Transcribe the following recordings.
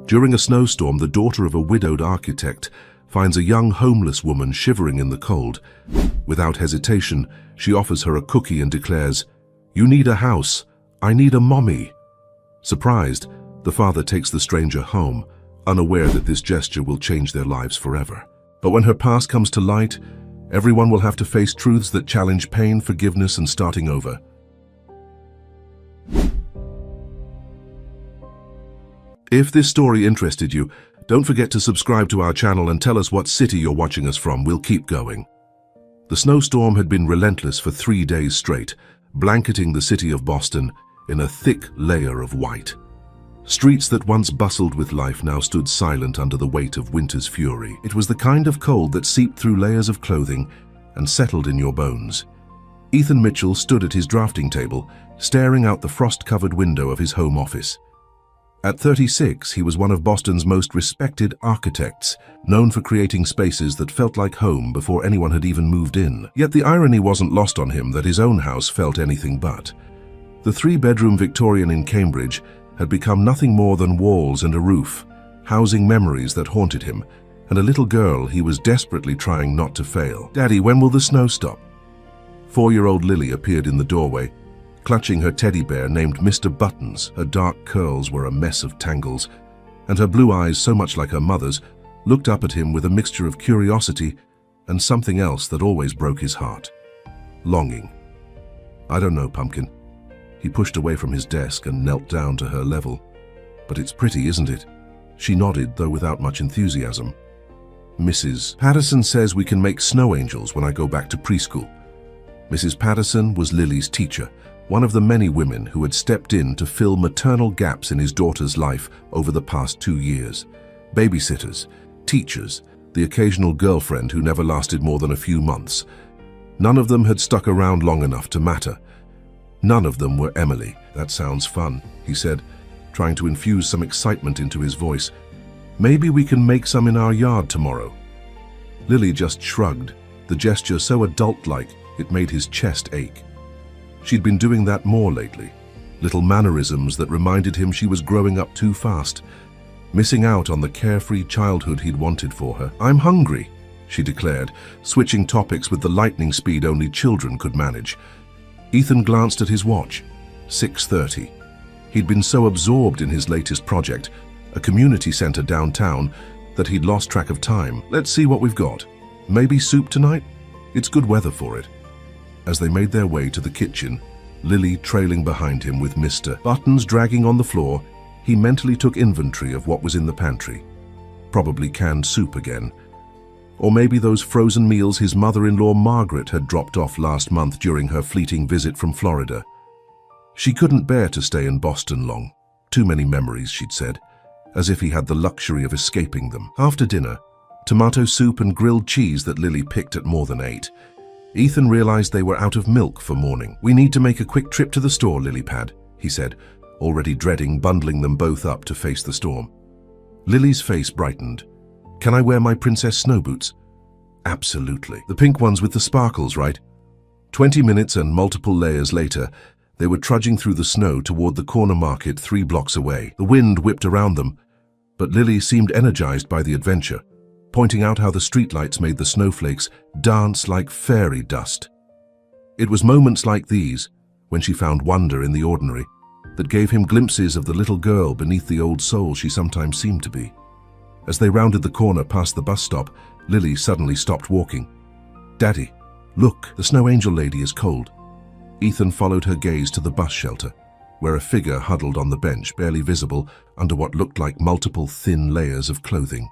During a snowstorm, the daughter of a widowed architect finds a young homeless woman shivering in the cold. Without hesitation, she offers her a cookie and declares, "You need a house. I need a mommy." Surprised, the father takes the stranger home, unaware that this gesture will change their lives forever. But when her past comes to light, everyone will have to face truths that challenge pain, forgiveness, and starting over. If this story interested you, don't forget to subscribe to our channel and tell us what city you're watching us from. We'll keep going. The snowstorm had been relentless for 3 days straight, blanketing the city of Boston in a thick layer of white. Streets that once bustled with life now stood silent under the weight of winter's fury. It was the kind of cold that seeped through layers of clothing and settled in your bones. Ethan Mitchell stood at his drafting table, staring out the frost-covered window of his home office. At 36, he was one of Boston's most respected architects, known for creating spaces that felt like home before anyone had even moved in. Yet the irony wasn't lost on him that his own house felt anything but. The 3-bedroom Victorian in Cambridge had become nothing more than walls and a roof, housing memories that haunted him, and a little girl he was desperately trying not to fail. "Daddy, when will the snow stop?" 4-year-old Lily appeared in the doorway, clutching her teddy bear named Mr. Buttons. Her dark curls were a mess of tangles, and her blue eyes, so much like her mother's, looked up at him with a mixture of curiosity and something else that always broke his heart: longing. "I don't know, Pumpkin." He pushed away from his desk and knelt down to her level. "But it's pretty, isn't it?" She nodded, though without much enthusiasm. "Mrs. Patterson says we can make snow angels when I go back to preschool." Mrs. Patterson was Lily's teacher, one of the many women who had stepped in to fill maternal gaps in his daughter's life over the past 2 years. Babysitters, teachers, the occasional girlfriend who never lasted more than a few months. None of them had stuck around long enough to matter. None of them were Emily. "That sounds fun," he said, trying to infuse some excitement into his voice. "Maybe we can make some in our yard tomorrow." Lily just shrugged, the gesture so adult-like it made his chest ache. She'd been doing that more lately, little mannerisms that reminded him she was growing up too fast, missing out on the carefree childhood he'd wanted for her. "I'm hungry," she declared, switching topics with the lightning speed only children could manage. Ethan glanced at his watch. 6:30. He'd been so absorbed in his latest project, a community center downtown, that he'd lost track of time. "Let's see what we've got. Maybe soup tonight? It's good weather for it." As they made their way to the kitchen, Lily trailing behind him with Mr. Buttons dragging on the floor, he mentally took inventory of what was in the pantry. Probably canned soup again. Or maybe those frozen meals his mother-in-law Margaret had dropped off last month during her fleeting visit from Florida. She couldn't bear to stay in Boston long. Too many memories, she'd said, as if he had the luxury of escaping them. After dinner, tomato soup and grilled cheese that Lily picked at more than 8. Ethan realized they were out of milk for morning. "We need to make a quick trip to the store, Lilypad," he said, already dreading bundling them both up to face the storm. Lily's face brightened. "Can I wear my princess snow boots?" "Absolutely. The pink ones with the sparkles, right?" 20 minutes and multiple layers later, they were trudging through the snow toward the corner market 3 blocks away. The wind whipped around them, but Lily seemed energized by the adventure, pointing out how the streetlights made the snowflakes dance like fairy dust. It was moments like these, when she found wonder in the ordinary, that gave him glimpses of the little girl beneath the old soul she sometimes seemed to be. As they rounded the corner past the bus stop, Lily suddenly stopped walking. "Daddy, look, the snow angel lady is cold." Ethan followed her gaze to the bus shelter, where a figure huddled on the bench, barely visible under what looked like multiple thin layers of clothing.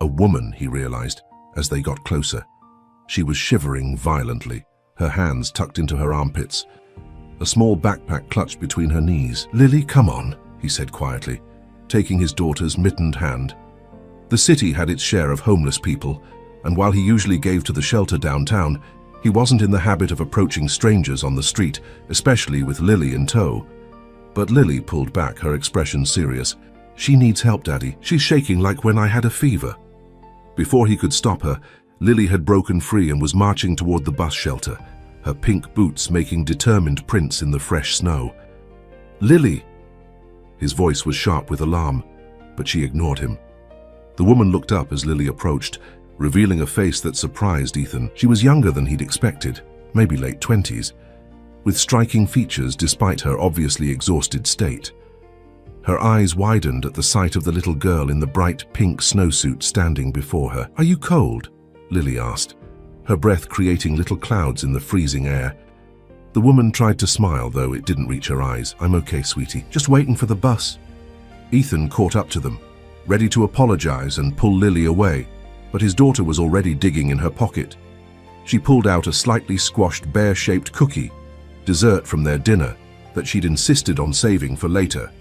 A woman, he realized, as they got closer. She was shivering violently, her hands tucked into her armpits. A small backpack clutched between her knees. "Lily, come on," he said quietly, taking his daughter's mittened hand. The city had its share of homeless people, and while he usually gave to the shelter downtown, he wasn't in the habit of approaching strangers on the street, especially with Lily in tow. But Lily pulled back, her expression serious. "She needs help, Daddy. She's shaking like when I had a fever." Before he could stop her, Lily had broken free and was marching toward the bus shelter, her pink boots making determined prints in the fresh snow. "Lily!" His voice was sharp with alarm. but she ignored him. The woman looked up as Lily approached, revealing a face that surprised Ethan. She was younger than he'd expected, maybe late 20s, with striking features despite her obviously exhausted state. Her eyes widened at the sight of the little girl in the bright pink snowsuit standing before her. "Are you cold?" Lily asked, her breath creating little clouds in the freezing air. The woman tried to smile, though it didn't reach her eyes. "I'm okay, sweetie. Just waiting for the bus." Ethan caught up to them, ready to apologize and pull Lily away, but his daughter was already digging in her pocket. She pulled out a slightly squashed bear-shaped cookie, dessert from their dinner, that she'd insisted on saving for later.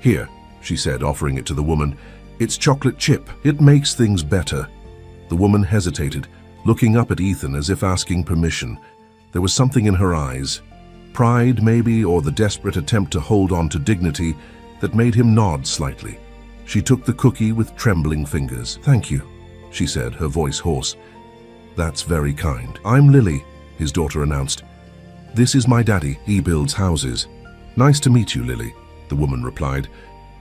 "Here," she said, offering it to the woman. "It's chocolate chip. It makes things better." The woman hesitated, looking up at Ethan as if asking permission. There was something in her eyes, pride maybe, or the desperate attempt to hold on to dignity, that made him nod slightly. She took the cookie with trembling fingers. "Thank you," she said, her voice hoarse. "That's very kind. I'm Lily," his daughter announced. "This is my daddy. He builds houses." "Nice to meet you, Lily," the woman replied,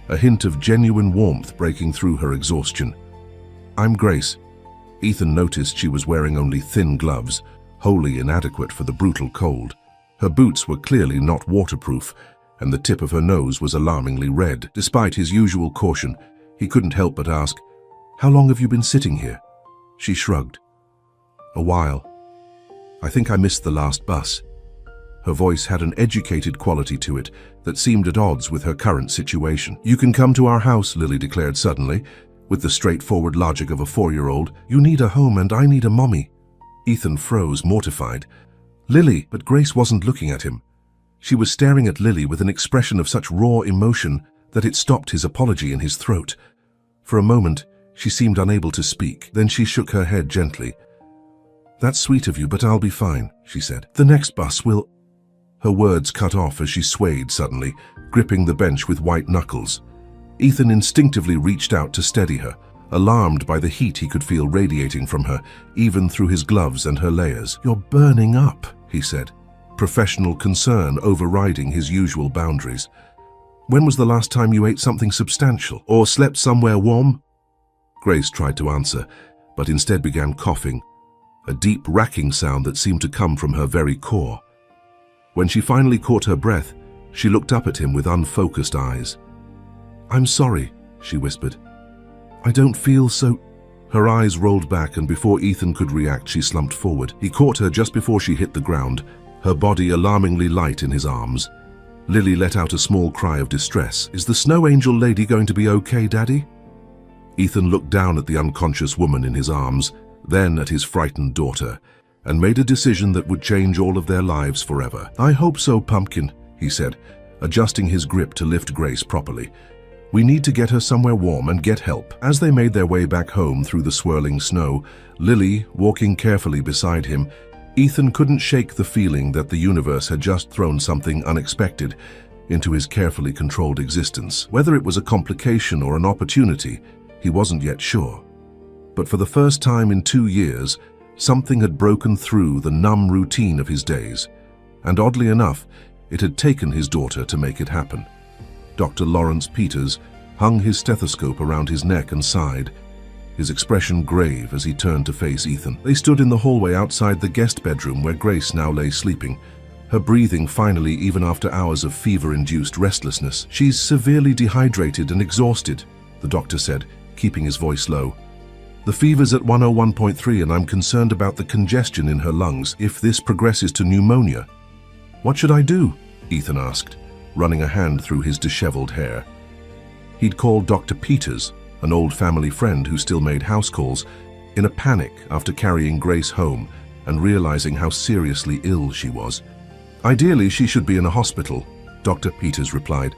a hint of genuine warmth breaking through her exhaustion. "I'm Grace." Ethan noticed she was wearing only thin gloves, wholly inadequate for the brutal cold. Her boots were clearly not waterproof, and the tip of her nose was alarmingly red. Despite his usual caution, he couldn't help but ask, "How long have you been sitting here?" She shrugged. "A while. I think I missed the last bus." Her voice had an educated quality to it that seemed at odds with her current situation. "You can come to our house," Lily declared suddenly, with the straightforward logic of a 4-year-old. "You need a home and I need a mommy." Ethan froze, mortified. "Lily," but Grace wasn't looking at him. She was staring at Lily with an expression of such raw emotion that it stopped his apology in his throat. For a moment, she seemed unable to speak. Then she shook her head gently. "That's sweet of you, but I'll be fine," she said. "The next bus will—" Her words cut off as she swayed suddenly, gripping the bench with white knuckles. Ethan instinctively reached out to steady her, alarmed by the heat he could feel radiating from her, even through his gloves and her layers. "You're burning up," he said, professional concern overriding his usual boundaries. "When was the last time you ate something substantial, or slept somewhere warm?" Grace tried to answer, but instead began coughing, a deep racking sound that seemed to come from her very core. When she finally caught her breath, she looked up at him with unfocused eyes. "I'm sorry," she whispered. "I don't feel so—" Her eyes rolled back, and before Ethan could react, she slumped forward. He caught her just before she hit the ground, her body alarmingly light in his arms. Lily let out a small cry of distress. "Is the snow angel lady going to be okay, Daddy?" Ethan looked down at the unconscious woman in his arms, then at his frightened daughter, and made a decision that would change all of their lives forever. "I hope so, Pumpkin," he said, adjusting his grip to lift Grace properly. "We need to get her somewhere warm and get help." As they made their way back home through the swirling snow, Lily walking carefully beside him, Ethan couldn't shake the feeling that the universe had just thrown something unexpected into his carefully controlled existence. Whether it was a complication or an opportunity, he wasn't yet sure. But for the first time in 2 years, something had broken through the numb routine of his days, and oddly enough, it had taken his daughter to make it happen. Dr. Lawrence Peters hung his stethoscope around his neck and sighed, his expression grave as he turned to face Ethan. They stood in the hallway outside the guest bedroom where Grace now lay sleeping, her breathing finally even after hours of fever-induced restlessness. "She's severely dehydrated and exhausted," the doctor said, keeping his voice low. "The fever's at 101.3 and I'm concerned about the congestion in her lungs if this progresses to pneumonia." "What should I do?" Ethan asked, running a hand through his disheveled hair. He'd called Dr. Peters, an old family friend who still made house calls, in a panic after carrying Grace home and realizing how seriously ill she was. "Ideally, she should be in a hospital," Dr. Peters replied.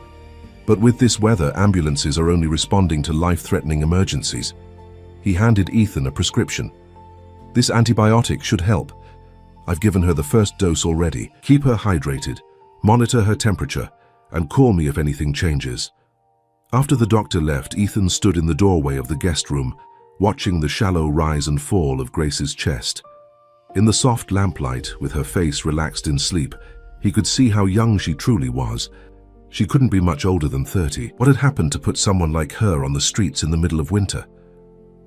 "But with this weather, ambulances are only responding to life-threatening emergencies." He handed Ethan a prescription. "This antibiotic should help. I've given her the first dose already. Keep her hydrated, monitor her temperature, and call me if anything changes." After the doctor left, Ethan stood in the doorway of the guest room, watching the shallow rise and fall of Grace's chest. In the soft lamplight, with her face relaxed in sleep, he could see how young she truly was, She couldn't be much older than 30. What had happened to put someone like her on the streets in the middle of winter?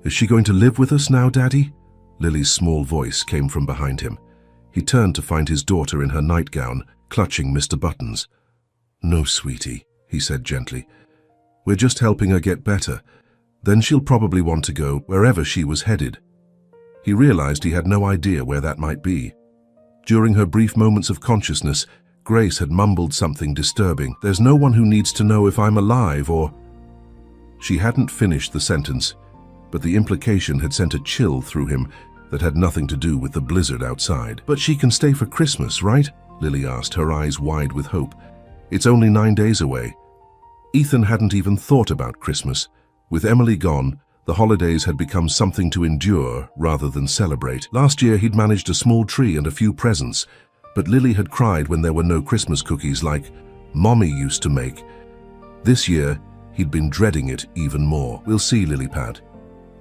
Is she going to live with us now, Daddy? Lily's small voice came from behind him. He turned to find his daughter in her nightgown, clutching Mr. Buttons. No, sweetie, he said gently. We're just helping her get better. Then she'll probably want to go wherever she was headed. He realized he had no idea where that might be. During her brief moments of consciousness, Grace had mumbled something disturbing. There's no one who needs to know if I'm alive or... She hadn't finished the sentence, but the implication had sent a chill through him that had nothing to do with the blizzard outside. But she can stay for Christmas, right? Lily asked, her eyes wide with hope. It's only 9 days away. Ethan hadn't even thought about Christmas. With Emily gone, the holidays had become something to endure rather than celebrate. Last year he'd managed a small tree and a few presents, but Lily had cried when there were no Christmas cookies like Mommy used to make. This year, he'd been dreading it even more. We'll see, Lilypad.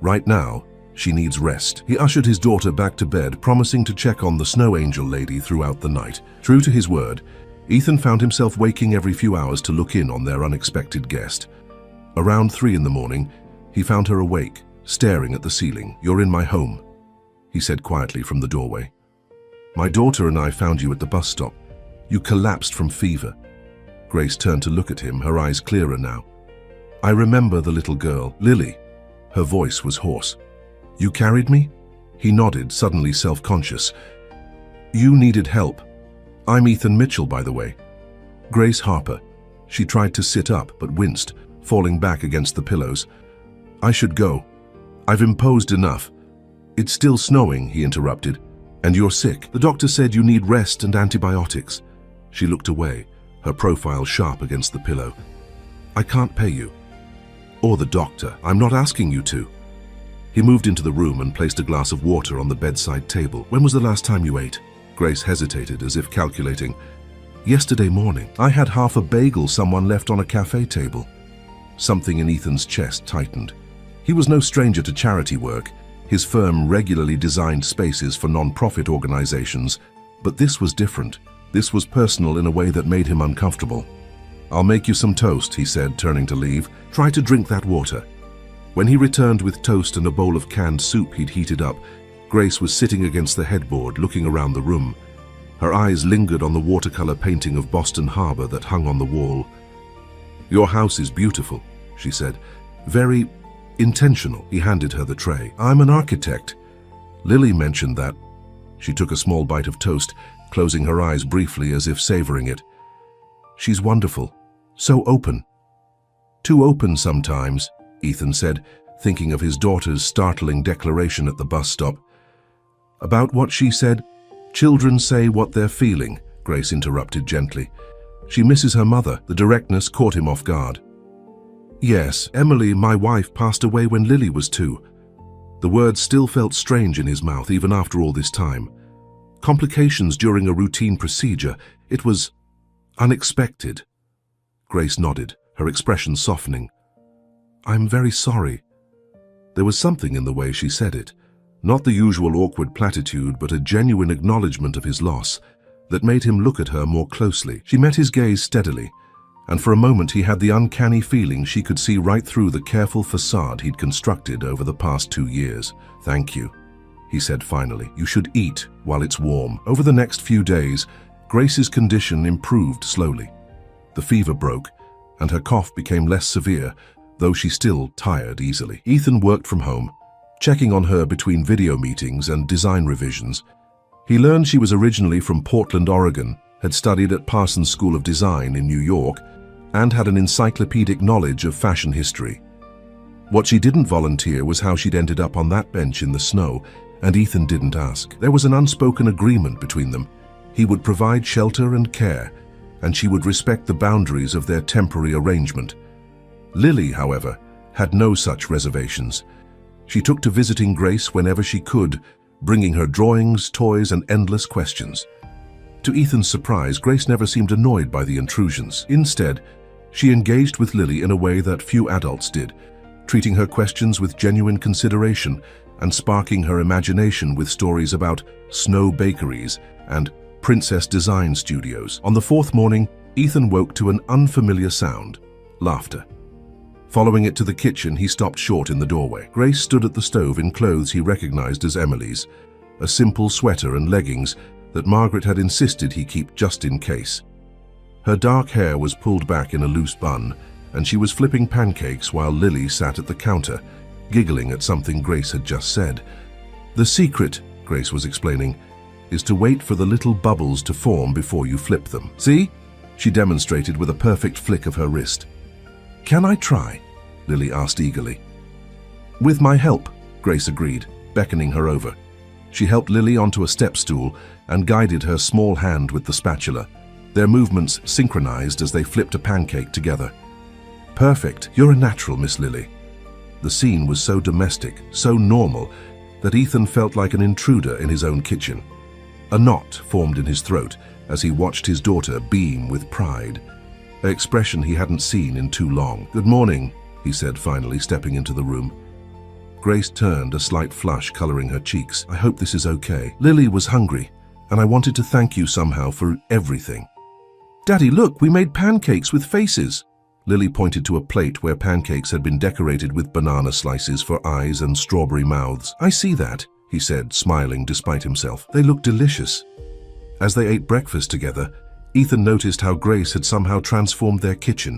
Right now, she needs rest. He ushered his daughter back to bed, promising to check on the snow angel lady throughout the night. True to his word, Ethan found himself waking every few hours to look in on their unexpected guest. Around 3 in the morning, he found her awake, staring at the ceiling. You're in my home, he said quietly from the doorway. My daughter and I found you at the bus stop. You collapsed from fever. Grace turned to look at him, her eyes clearer now. I remember the little girl, Lily. Her voice was hoarse. You carried me? He nodded, suddenly self-conscious. You needed help. I'm Ethan Mitchell, by the way. Grace Harper. She tried to sit up, but winced, falling back against the pillows. I should go. I've imposed enough. It's still snowing, he interrupted. And you're sick. The doctor said you need rest and antibiotics. She looked away, her profile sharp against the pillow. I can't pay you. Or the doctor. I'm not asking you to. He moved into the room and placed a glass of water on the bedside table. When was the last time you ate? Grace hesitated, as if calculating. Yesterday morning. I had half a bagel someone left on a cafe table. Something in Ethan's chest tightened. He was no stranger to charity work. His firm regularly designed spaces for non-profit organizations, but this was different. This was personal in a way that made him uncomfortable. I'll make you some toast, he said, turning to leave. Try to drink that water. When he returned with toast and a bowl of canned soup he'd heated up, Grace was sitting against the headboard, looking around the room. Her eyes lingered on the watercolor painting of Boston Harbor that hung on the wall. Your house is beautiful, she said. Very intentional. He handed her the tray. I'm an architect. Lily mentioned that. She took a small bite of toast, closing her eyes briefly as if savoring it. She's wonderful. So open. Too open sometimes, Ethan said, thinking of his daughter's startling declaration at the bus stop. About what she said? Children say what they're feeling, Grace interrupted gently. She misses her mother. The directness caught him off guard. Yes, Emily, my wife, passed away when Lily was 2. The words still felt strange in his mouth even after all this time. Complications during a routine procedure. It was unexpected. Grace nodded, her expression softening. I'm very sorry. There was something in the way she said it. Not the usual awkward platitude, but a genuine acknowledgement of his loss that made him look at her more closely. She met his gaze steadily, and for a moment he had the uncanny feeling she could see right through the careful facade he'd constructed over the past 2 years. Thank you, he said finally. You should eat while it's warm. Over the next few days, Grace's condition improved slowly. The fever broke, and her cough became less severe, though she still tired easily. Ethan worked from home, checking on her between video meetings and design revisions. He learned she was originally from Portland, Oregon, had studied at Parsons School of Design in New York, and had an encyclopedic knowledge of fashion history. What she didn't volunteer was how she'd ended up on that bench in the snow, and Ethan didn't ask. There was an unspoken agreement between them. He would provide shelter and care, and she would respect the boundaries of their temporary arrangement. Lily, however, had no such reservations. She took to visiting Grace whenever she could, bringing her drawings, toys, and endless questions. To Ethan's surprise, Grace never seemed annoyed by the intrusions. Instead, she engaged with Lily in a way that few adults did, treating her questions with genuine consideration and sparking her imagination with stories about snow bakeries and princess design studios. On the 4th morning, Ethan woke to an unfamiliar sound, laughter. Following it to the kitchen, he stopped short in the doorway. Grace stood at the stove in clothes he recognized as Emily's, a simple sweater and leggings that Margaret had insisted he keep just in case. Her dark hair was pulled back in a loose bun, and she was flipping pancakes while Lily sat at the counter, giggling at something Grace had just said. "The secret," Grace was explaining, "is to wait for the little bubbles to form before you flip them. See?" She demonstrated with a perfect flick of her wrist. "Can I try?" Lily asked eagerly. "With my help," Grace agreed, beckoning her over. She helped Lily onto a step stool and guided her small hand with the spatula. Their movements synchronized as they flipped a pancake together. "Perfect. You're a natural, Miss Lily." The scene was so domestic, so normal, that Ethan felt like an intruder in his own kitchen. A knot formed in his throat as he watched his daughter beam with pride, an expression he hadn't seen in too long. "Good morning," he said finally, stepping into the room. Grace turned, a slight flush coloring her cheeks. "I hope this is okay. Lily was hungry, and I wanted to thank you somehow for everything." "Daddy, look, we made pancakes with faces." Lily pointed to a plate where pancakes had been decorated with banana slices for eyes and strawberry mouths. "I see that," he said, smiling despite himself. "They look delicious." As they ate breakfast together, Ethan noticed how Grace had somehow transformed their kitchen,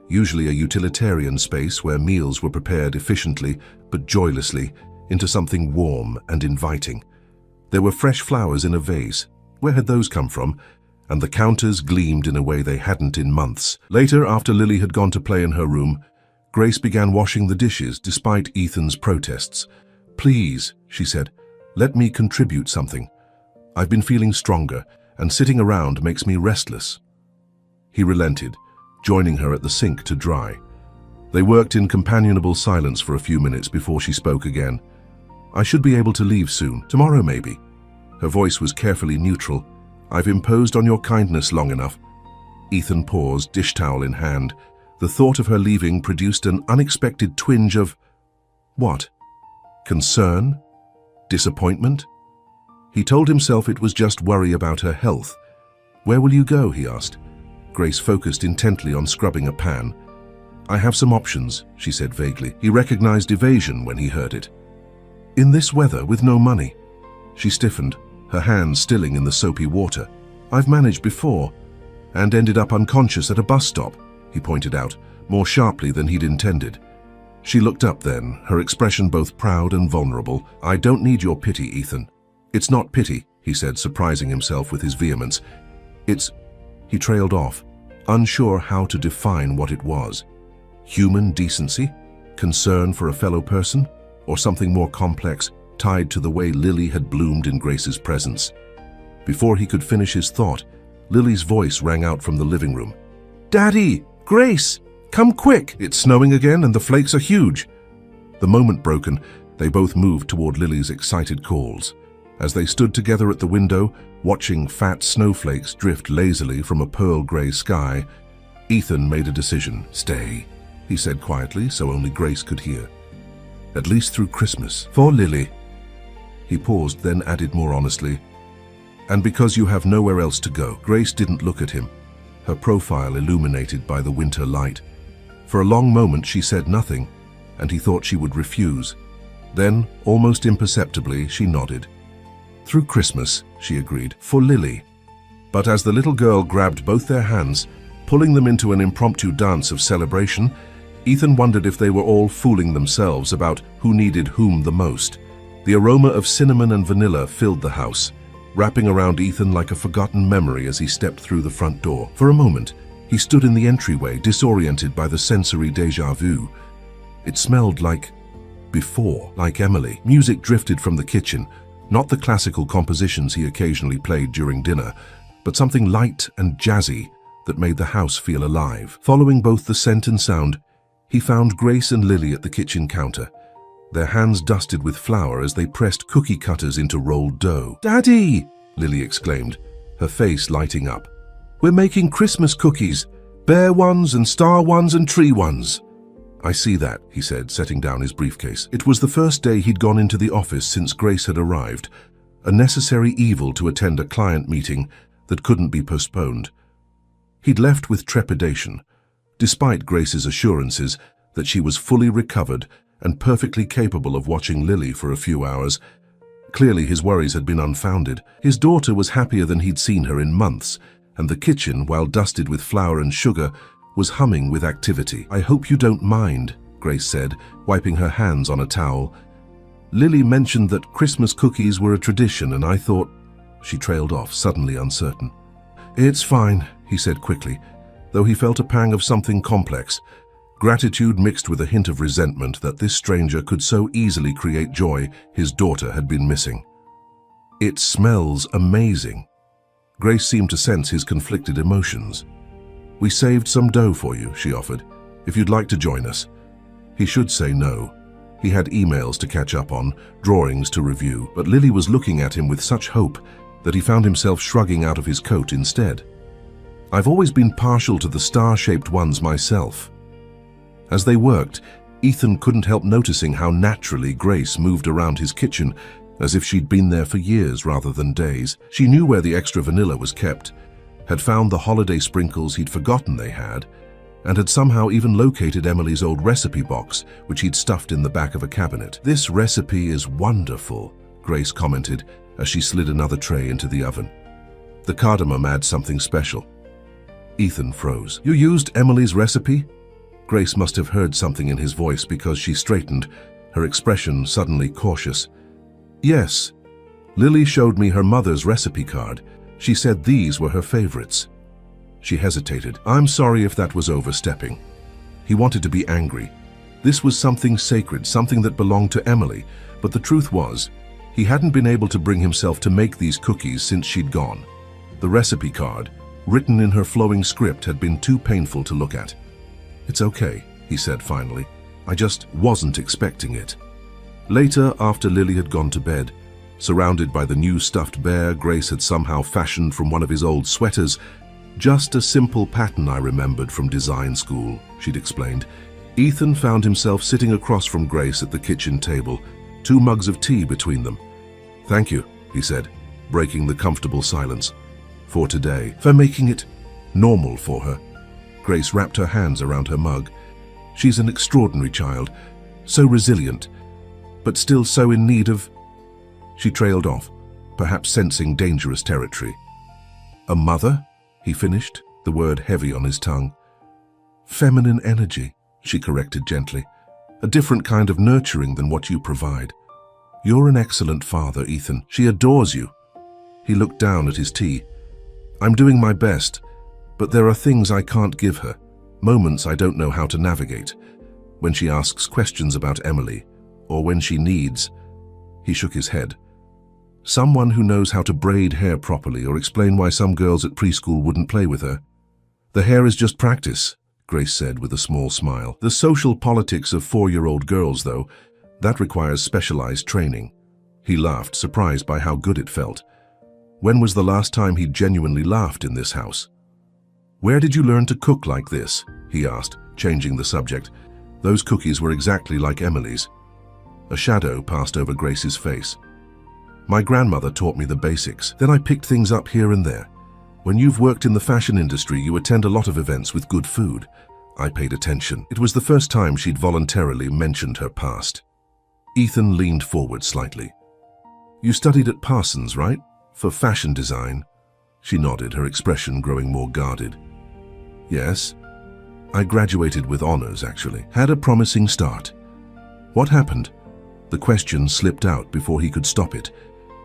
usually a utilitarian space where meals were prepared efficiently but joylessly, into something warm and inviting. There were fresh flowers in a vase. Where had those come from? And the counters gleamed in a way they hadn't in months. Later, after Lily had gone to play in her room, Grace began washing the dishes despite Ethan's protests. "Please," she said, "let me contribute something. I've been feeling stronger, and sitting around makes me restless." He relented, joining her at the sink to dry. They worked in companionable silence for a few minutes before she spoke again. "I should be able to leave soon. Tomorrow, maybe." Her voice was carefully neutral. "I've imposed on your kindness long enough." Ethan paused, dish towel in hand. The thought of her leaving produced an unexpected twinge of... what? Concern? Disappointment? He told himself it was just worry about her health. "Where will you go?" he asked. Grace focused intently on scrubbing a pan. "I have some options," she said vaguely. He recognized evasion when he heard it. "In this weather, with no money?" She stiffened, her hands stilling in the soapy water. "I've managed before, and ended up unconscious at a bus stop," he pointed out, more sharply than he'd intended. She looked up then, her expression both proud and vulnerable. "I don't need your pity, Ethan." "It's not pity," he said, surprising himself with his vehemence. "It's..." He trailed off, unsure how to define what it was. Human decency? Concern for a fellow person? Or something more complex, tied to the way Lily had bloomed in Grace's presence? Before he could finish his thought, Lily's voice rang out from the living room. "Daddy! Grace! Come quick! It's snowing again and the flakes are huge." The moment broken, they both moved toward Lily's excited calls. As they stood together at the window, watching fat snowflakes drift lazily from a pearl-gray sky, Ethan made a decision. "Stay," he said quietly, so only Grace could hear. "At least through Christmas. For Lily." He paused, then added more honestly, "And because you have nowhere else to go." Grace didn't look at him, her profile illuminated by the winter light. For a long moment she said nothing, and he thought she would refuse. Then, almost imperceptibly, she nodded. "Through Christmas," she agreed, "for Lily." But as the little girl grabbed both their hands, pulling them into an impromptu dance of celebration, Ethan wondered if they were all fooling themselves about who needed whom the most. The aroma of cinnamon and vanilla filled the house, wrapping around Ethan like a forgotten memory as he stepped through the front door. For a moment, he stood in the entryway, disoriented by the sensory déjà vu. It smelled like before, like Emily. Music drifted from the kitchen, not the classical compositions he occasionally played during dinner, but something light and jazzy that made the house feel alive. Following both the scent and sound, he found Grace and Lily at the kitchen counter, their hands dusted with flour as they pressed cookie cutters into rolled dough. "Daddy!" Lily exclaimed, her face lighting up. "We're making Christmas cookies, bear ones and star ones and tree ones." "I see that," he said, setting down his briefcase. It was the first day he'd gone into the office since Grace had arrived, a necessary evil to attend a client meeting that couldn't be postponed. He'd left with trepidation, despite Grace's assurances that she was fully recovered and perfectly capable of watching Lily for a few hours. Clearly his worries had been unfounded. His daughter was happier than he'd seen her in months, and the kitchen, while dusted with flour and sugar, was humming with activity. "I hope you don't mind," Grace said, wiping her hands on a towel. "Lily mentioned that Christmas cookies were a tradition, and I thought—" She trailed off, suddenly uncertain. "It's fine," he said quickly, though he felt a pang of something complex. Gratitude mixed with a hint of resentment that this stranger could so easily create joy his daughter had been missing. "It smells amazing." Grace seemed to sense his conflicted emotions. "We saved some dough for you," she offered, "if you'd like to join us." He should say no. He had emails to catch up on, drawings to review, but Lily was looking at him with such hope that he found himself shrugging out of his coat instead. "I've always been partial to the star-shaped ones myself." As they worked, Ethan couldn't help noticing how naturally Grace moved around his kitchen, as if she'd been there for years rather than days. She knew where the extra vanilla was kept, had found the holiday sprinkles he'd forgotten they had, and had somehow even located Emily's old recipe box, which he'd stuffed in the back of a cabinet. "This recipe is wonderful," Grace commented as she slid another tray into the oven. "The cardamom adds something special." Ethan froze. "You used Emily's recipe?" Grace must have heard something in his voice because she straightened, her expression suddenly cautious. "Yes. Lily showed me her mother's recipe card. She said these were her favorites." She hesitated. "I'm sorry if that was overstepping." He wanted to be angry. This was something sacred, something that belonged to Emily, but the truth was, he hadn't been able to bring himself to make these cookies since she'd gone. The recipe card, written in her flowing script, had been too painful to look at. "It's okay," he said finally. "I just wasn't expecting it." Later, after Lily had gone to bed, surrounded by the new stuffed bear Grace had somehow fashioned from one of his old sweaters, "Just a simple pattern I remembered from design school," she'd explained. Ethan found himself sitting across from Grace at the kitchen table, 2 mugs of tea between them. "Thank you," he said, breaking the comfortable silence. "For today, for making it normal for her." Grace wrapped her hands around her mug. "She's an extraordinary child, so resilient, but still so in need of—" She trailed off, perhaps sensing dangerous territory. "A mother?" he finished, the word heavy on his tongue. "Feminine energy," she corrected gently. "A different kind of nurturing than what you provide. You're an excellent father, Ethan. She adores you." He looked down at his tea. "I'm doing my best, but there are things I can't give her, moments I don't know how to navigate. When she asks questions about Emily, or when she needs—" He shook his head. "Someone who knows how to braid hair properly or explain why some girls at preschool wouldn't play with her." "The hair is just practice," Grace said with a small smile. "The social politics of 4-year-old girls, though, that requires specialized training." He laughed, surprised by how good it felt. When was the last time he'd genuinely laughed in this house? "Where did you learn to cook like this?" he asked, changing the subject. Those cookies were exactly like Emily's. A shadow passed over Grace's face. "My grandmother taught me the basics. Then I picked things up here and there. When you've worked in the fashion industry, you attend a lot of events with good food." I paid attention. It was the first time she'd voluntarily mentioned her past. Ethan leaned forward slightly. "You studied at Parsons, right? For fashion design?" She nodded, her expression growing more guarded. "Yes. I graduated with honors, actually. Had a promising start." "What happened?" The question slipped out before he could stop it.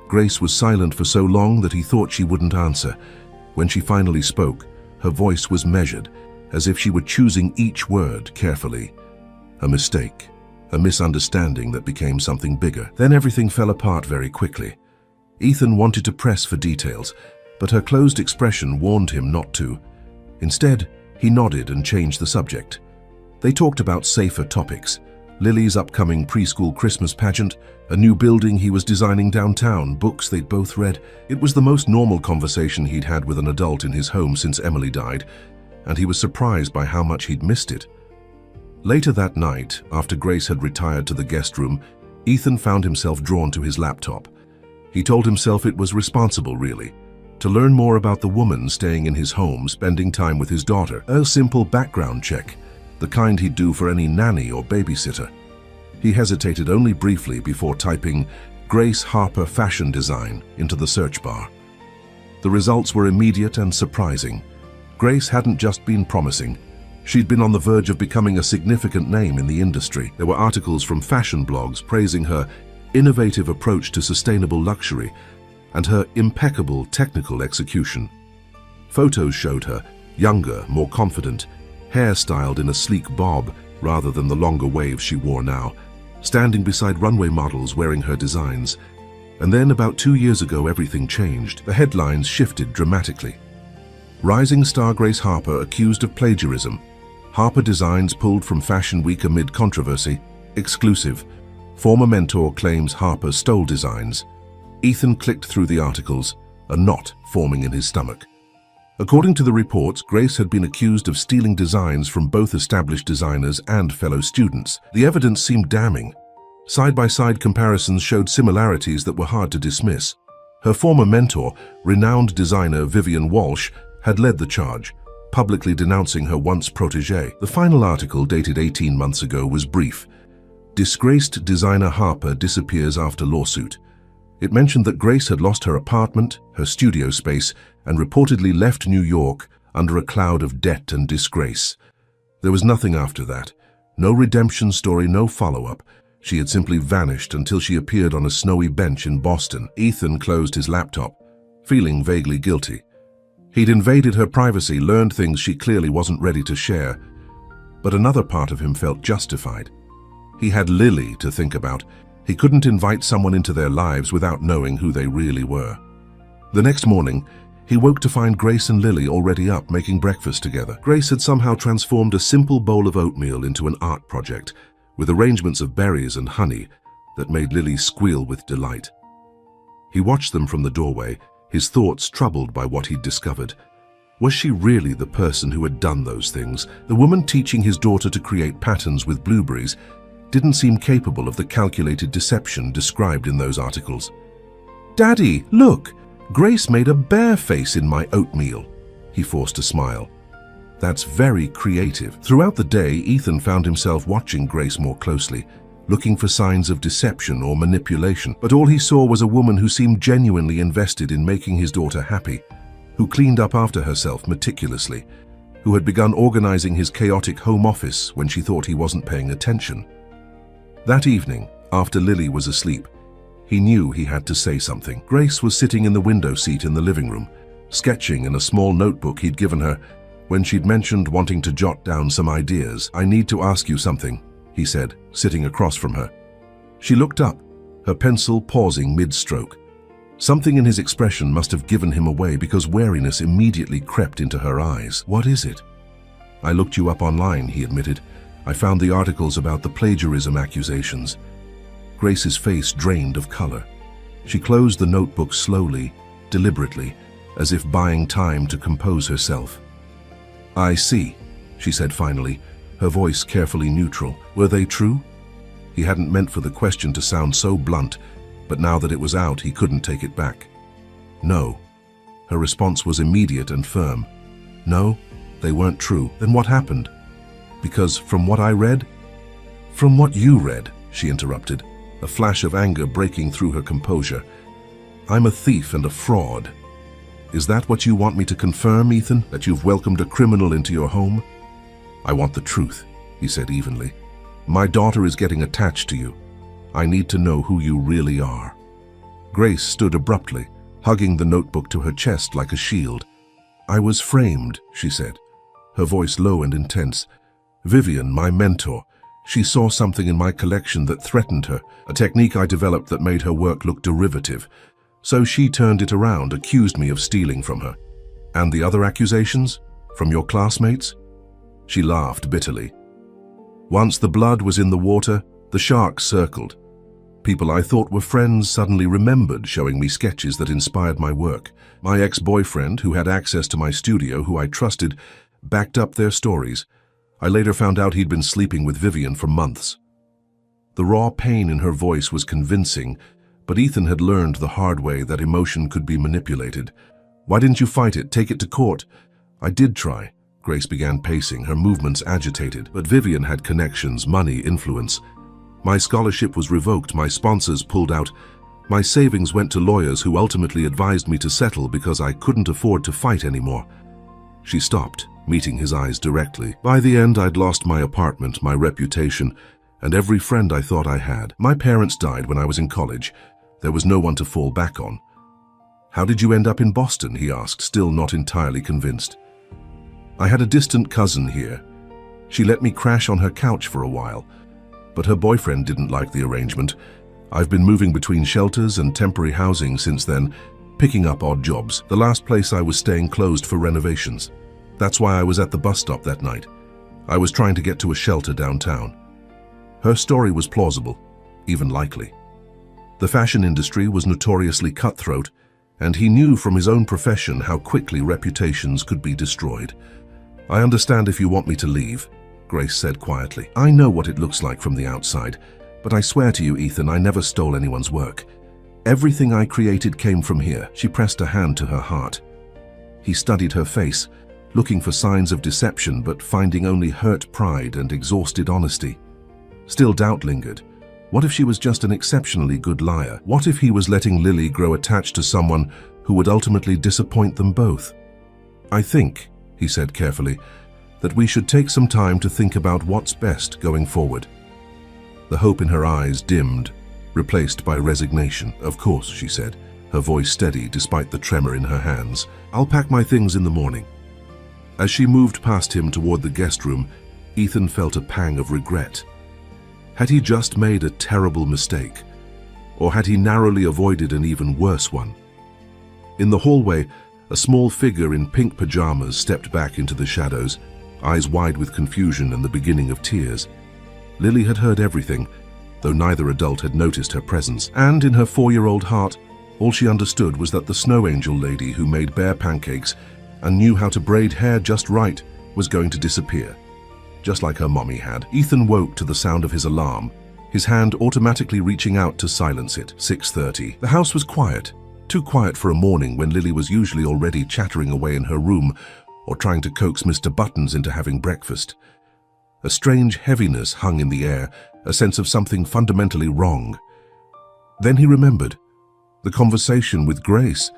Grace was silent for so long that he thought she wouldn't answer. When she finally spoke, her voice was measured, as if she were choosing each word carefully. A mistake, a misunderstanding that became something bigger. Then everything fell apart very quickly. Ethan wanted to press for details, but her closed expression warned him not to. Instead, he nodded and changed the subject. They talked about safer topics. Lily's upcoming preschool Christmas pageant, a new building he was designing downtown, books they'd both read. It was the most normal conversation he'd had with an adult in his home since Emily died, and he was surprised by how much he'd missed it. Later that night, after Grace had retired to the guest room, Ethan found himself drawn to his laptop. He told himself it was responsible, really. To learn more about the woman staying in his home, spending time with his daughter, a simple background check, the kind he'd do for any nanny or babysitter. He hesitated only briefly before typing Grace Harper Fashion Design into the search bar. The results were immediate and surprising. Grace hadn't just been promising. She'd been on the verge of becoming a significant name in the industry. There were articles from fashion blogs praising her innovative approach to sustainable luxury and her impeccable technical execution. Photos showed her younger, more confident, hairstyled in a sleek bob rather than the longer waves she wore now, standing beside runway models wearing her designs. And then about 2 years ago, everything changed. The headlines shifted dramatically. Rising star Grace Harper accused of plagiarism. Harper designs pulled from Fashion Week amid controversy. Exclusive. Former mentor claims Harper stole designs. Ethan clicked through the articles, a knot forming in his stomach. According to the reports, Grace had been accused of stealing designs from both established designers and fellow students. The evidence seemed damning. Side-by-side comparisons showed similarities that were hard to dismiss. Her former mentor, renowned designer Vivian Walsh, had led the charge, publicly denouncing her once protégé. The final article, dated 18 months ago, was brief. Disgraced designer Harper disappears after lawsuit. It mentioned that Grace had lost her apartment, her studio space, and reportedly left New York under a cloud of debt and disgrace. There was nothing after that. No redemption story, no follow-up. She had simply vanished until she appeared on a snowy bench in Boston. Ethan closed his laptop, feeling vaguely guilty. He'd invaded her privacy, learned things she clearly wasn't ready to share. But another part of him felt justified. He had Lily to think about. He couldn't invite someone into their lives without knowing who they really were. The next morning, he woke to find Grace and Lily already up making breakfast together. Grace had somehow transformed a simple bowl of oatmeal into an art project, with arrangements of berries and honey that made Lily squeal with delight. He watched them from the doorway, his thoughts troubled by what he'd discovered. Was she really the person who had done those things? The woman teaching his daughter to create patterns with blueberries didn't seem capable of the calculated deception described in those articles. "Daddy, look! Grace made a bear face in my oatmeal." He forced a smile. "That's very creative." Throughout the day, Ethan found himself watching Grace more closely, looking for signs of deception or manipulation. But all he saw was a woman who seemed genuinely invested in making his daughter happy, who cleaned up after herself meticulously, who had begun organizing his chaotic home office when she thought he wasn't paying attention. That evening, after Lily was asleep, he knew he had to say something. Grace was sitting in the window seat in the living room, sketching in a small notebook he'd given her when she'd mentioned wanting to jot down some ideas. "I need to ask you something," he said, sitting across from her. She looked up, her pencil pausing mid-stroke. Something in his expression must have given him away because wariness immediately crept into her eyes. "What is it?" "I looked you up online," he admitted. "I found the articles about the plagiarism accusations." Grace's face drained of color. She closed the notebook slowly, deliberately, as if buying time to compose herself. "I see," she said finally, her voice carefully neutral. "Were they true?" He hadn't meant for the question to sound so blunt, but now that it was out, he couldn't take it back. "No." Her response was immediate and firm. "No, they weren't true." "Then what happened?" "Because from what I read—" "From what you read," she interrupted, a flash of anger breaking through her composure. "I'm a thief and a fraud. Is that what you want me to confirm, Ethan, that you've welcomed a criminal into your home?" "I want the truth," he said evenly. "My daughter is getting attached to you. I need to know who you really are." Grace stood abruptly, hugging the notebook to her chest like a shield. "I was framed," she said, her voice low and intense. "Vivian, my mentor, she saw something in my collection that threatened her, a technique I developed that made her work look derivative. So she turned it around, accused me of stealing from her." "And the other accusations? From your classmates?" She laughed bitterly. "Once the blood was in the water, the sharks circled. People I thought were friends suddenly remembered showing me sketches that inspired my work. My ex-boyfriend, who had access to my studio, who I trusted, backed up their stories. I later found out he'd been sleeping with Vivian for months." The raw pain in her voice was convincing, but Ethan had learned the hard way that emotion could be manipulated. Why didn't you fight it? Take it to court." "I did try." Grace began pacing, her movements agitated. "But Vivian had connections, money, influence. My scholarship was revoked, my sponsors pulled out. My savings went to lawyers who ultimately advised me to settle because I couldn't afford to fight anymore." She stopped, meeting his eyes directly. "By the end, I'd lost my apartment, my reputation, and every friend I thought I had. My parents died when I was in college. There was no one to fall back on." "How did you end up in Boston?" he asked, still not entirely convinced. "I had a distant cousin here. She let me crash on her couch for a while, but her boyfriend didn't like the arrangement. I've been moving between shelters and temporary housing since then, picking up odd jobs. The last place I was staying closed for renovations. That's why I was at the bus stop that night. I was trying to get to a shelter downtown." Her story was plausible, even likely. The fashion industry was notoriously cutthroat, and he knew from his own profession how quickly reputations could be destroyed. "I understand if you want me to leave," Grace said quietly. "I know what it looks like from the outside, but I swear to you, Ethan, I never stole anyone's work. Everything I created came from here." She pressed a hand to her heart. He studied her face, looking for signs of deception but finding only hurt pride and exhausted honesty. Still doubt lingered. What if she was just an exceptionally good liar? What if he was letting Lily grow attached to someone who would ultimately disappoint them both? "I think," he said carefully, "that we should take some time to think about what's best going forward." The hope in her eyes dimmed, replaced by resignation. "Of course," she said, her voice steady despite the tremor in her hands. "I'll pack my things in the morning." As she moved past him toward the guest room, Ethan felt a pang of regret. Had he just made a terrible mistake? Or had he narrowly avoided an even worse one? In the hallway, a small figure in pink pajamas stepped back into the shadows, eyes wide with confusion and the beginning of tears. Lily had heard everything, though neither adult had noticed her presence, and in her 4-year-old heart, all she understood was that the snow angel lady who made bear pancakes and knew how to braid hair just right was going to disappear, just like her mommy had. Ethan woke to the sound of his alarm, his hand automatically reaching out to silence it. 6:30. The house was quiet, too quiet for a morning when Lily was usually already chattering away in her room or trying to coax Mr. Buttons into having breakfast. A strange heaviness hung in the air, a sense of something fundamentally wrong. Then he remembered the conversation with Grace,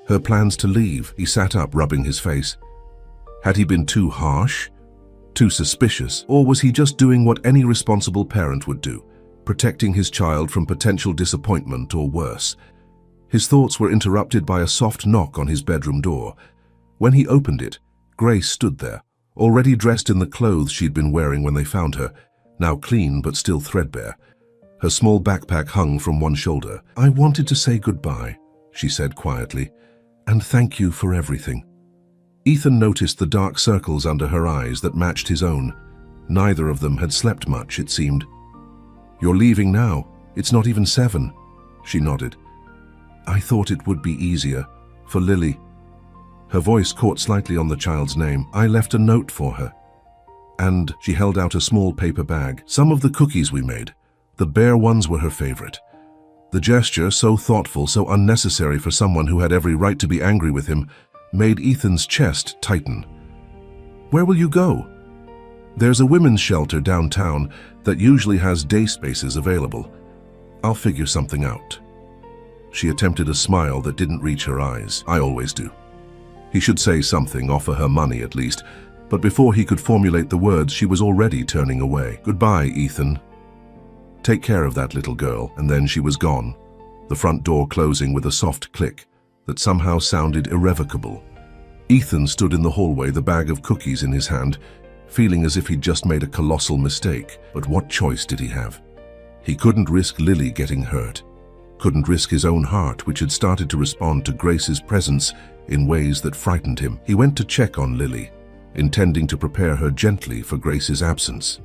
her plans to leave. He sat up, rubbing his face. Had he been too harsh? Too suspicious? Or was he just doing what any responsible parent would do, protecting his child from potential disappointment or worse? His thoughts were interrupted by a soft knock on his bedroom door. When he opened it, Grace stood there, already dressed in the clothes she'd been wearing when they found her, now clean but still threadbare. Her small backpack hung from one shoulder. "I wanted to say goodbye," she said quietly, "and thank you for everything." Ethan noticed the dark circles under her eyes that matched his own. Neither of them had slept much, it seemed. "You're leaving now? It's not even 7. She nodded. "I thought it would be easier. For Lily." Her voice caught slightly on the child's name. "I left a note for her." And she held out a small paper bag. "Some of the cookies we made. The bear ones were her favorite." The gesture, so thoughtful, so unnecessary for someone who had every right to be angry with him, made Ethan's chest tighten. "Where will you go?" "There's a women's shelter downtown that usually has day spaces available. I'll figure something out." She attempted a smile that didn't reach her eyes. "I always do." He should say something, offer her money at least, but before he could formulate the words, she was already turning away. "Goodbye, Ethan. Take care of that little girl." And then she was gone, the front door closing with a soft click that somehow sounded irrevocable. Ethan stood in the hallway, the bag of cookies in his hand, feeling as if he'd just made a colossal mistake. But what choice did he have? He couldn't risk Lily getting hurt, couldn't risk his own heart, which had started to respond to Grace's presence in ways that frightened him. He went to check on Lily, intending to prepare her gently for Grace's absence.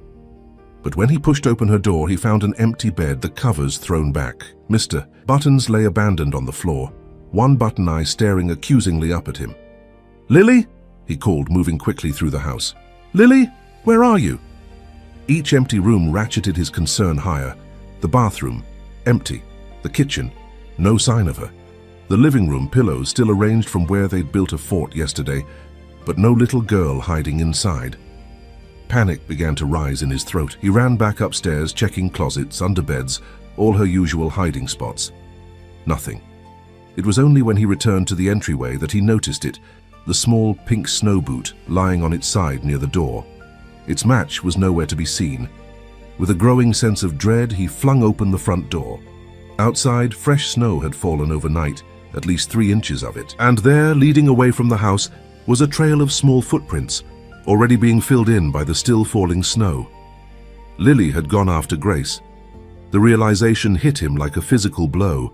But when he pushed open her door, he found an empty bed, the covers thrown back. Mr. Buttons lay abandoned on the floor, one button eye staring accusingly up at him. "Lily?" he called, moving quickly through the house. "Lily, where are you?" Each empty room ratcheted his concern higher. The bathroom, empty. The kitchen, no sign of her. The living room pillows still arranged from where they'd built a fort yesterday, but no little girl hiding inside. Panic began to rise in his throat. He ran back upstairs, checking closets, under beds, all her usual hiding spots. Nothing. It was only when he returned to the entryway that he noticed it, the small pink snow boot lying on its side near the door. Its match was nowhere to be seen. With a growing sense of dread, he flung open the front door. Outside, fresh snow had fallen overnight, at least 3 inches of it. And there, leading away from the house, was a trail of small footprints, already being filled in by the still falling snow. Lily had gone after Grace. The realization hit him like a physical blow.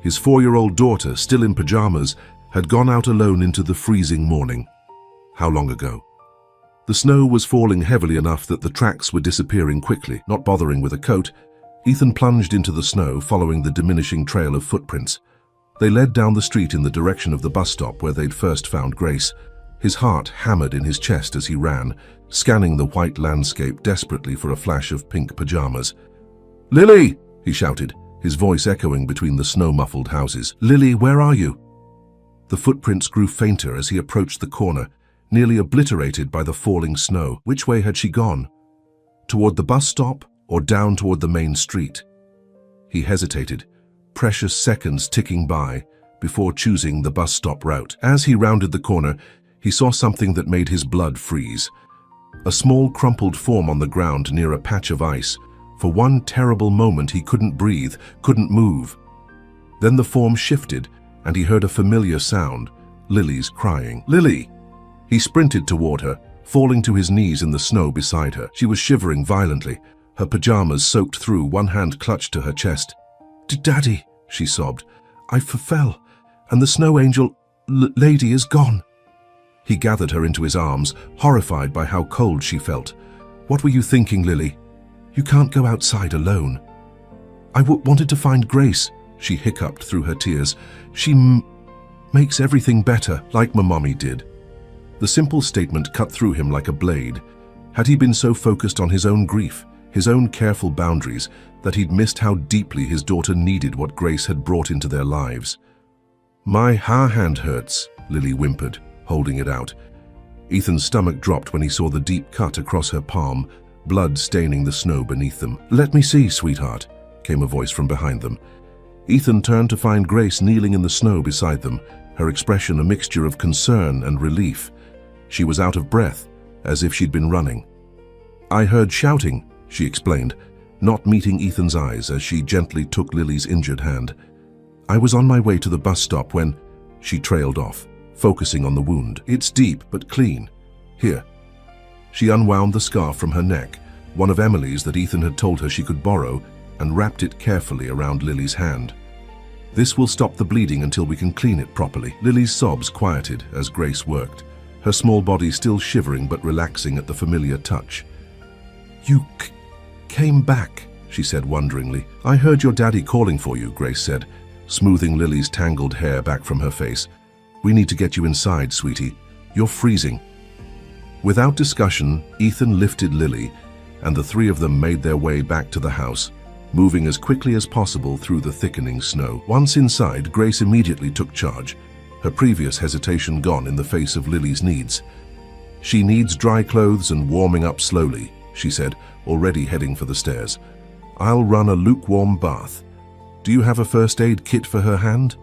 His 4-year-old daughter, still in pajamas, had gone out alone into the freezing morning. How long ago? The snow was falling heavily enough that the tracks were disappearing quickly. Not bothering with a coat, Ethan plunged into the snow, following the diminishing trail of footprints. They led down the street in the direction of the bus stop where they'd first found Grace. His heart hammered in his chest as he ran, scanning the white landscape desperately for a flash of pink pajamas. "Lily!" he shouted, his voice echoing between the snow-muffled houses. "Lily, where are you?" The footprints grew fainter as he approached the corner, nearly obliterated by the falling snow. Which way had she gone? Toward the bus stop or down toward the main street? He hesitated, precious seconds ticking by before choosing the bus stop route. As he rounded the corner, he saw something that made his blood freeze. A small crumpled form on the ground near a patch of ice. For one terrible moment he couldn't breathe, couldn't move. Then the form shifted and he heard a familiar sound, Lily's crying. "Lily!" He sprinted toward her, falling to his knees in the snow beside her. She was shivering violently, her pajamas soaked through, one hand clutched to her chest. "Daddy," she sobbed, "I fell, and the snow angel lady is gone." He gathered her into his arms, horrified by how cold she felt. "What were you thinking, Lily? You can't go outside alone." "I wanted to find Grace," she hiccuped through her tears. "She makes everything better, like my mommy did." The simple statement cut through him like a blade. Had he been so focused on his own grief, his own careful boundaries, that he'd missed how deeply his daughter needed what Grace had brought into their lives? "My hand hurts," Lily whimpered, holding it out. Ethan's stomach dropped when he saw the deep cut across her palm, blood staining the snow beneath them. "Let me see, sweetheart," came a voice from behind them. Ethan turned to find Grace kneeling in the snow beside them, her expression a mixture of concern and relief. She was out of breath, as if she'd been running. "I heard shouting," she explained, not meeting Ethan's eyes as she gently took Lily's injured hand. "I was on my way to the bus stop when—" She trailed off, focusing on the wound. "It's deep but clean. Here." She unwound the scarf from her neck, one of Emily's that Ethan had told her she could borrow, and wrapped it carefully around Lily's hand. "This will stop the bleeding until we can clean it properly." Lily's sobs quieted as Grace worked, her small body still shivering but relaxing at the familiar touch. "You came back," she said wonderingly. "I heard your daddy calling for you," Grace said, smoothing Lily's tangled hair back from her face. "We need to get you inside, sweetie. You're freezing." Without discussion, Ethan lifted Lily, and the 3 of them made their way back to the house, moving as quickly as possible through the thickening snow. Once inside, Grace immediately took charge, her previous hesitation gone in the face of Lily's needs. "She needs dry clothes and warming up slowly," she said, already heading for the stairs. "I'll run a lukewarm bath. Do you have a first aid kit for her hand?"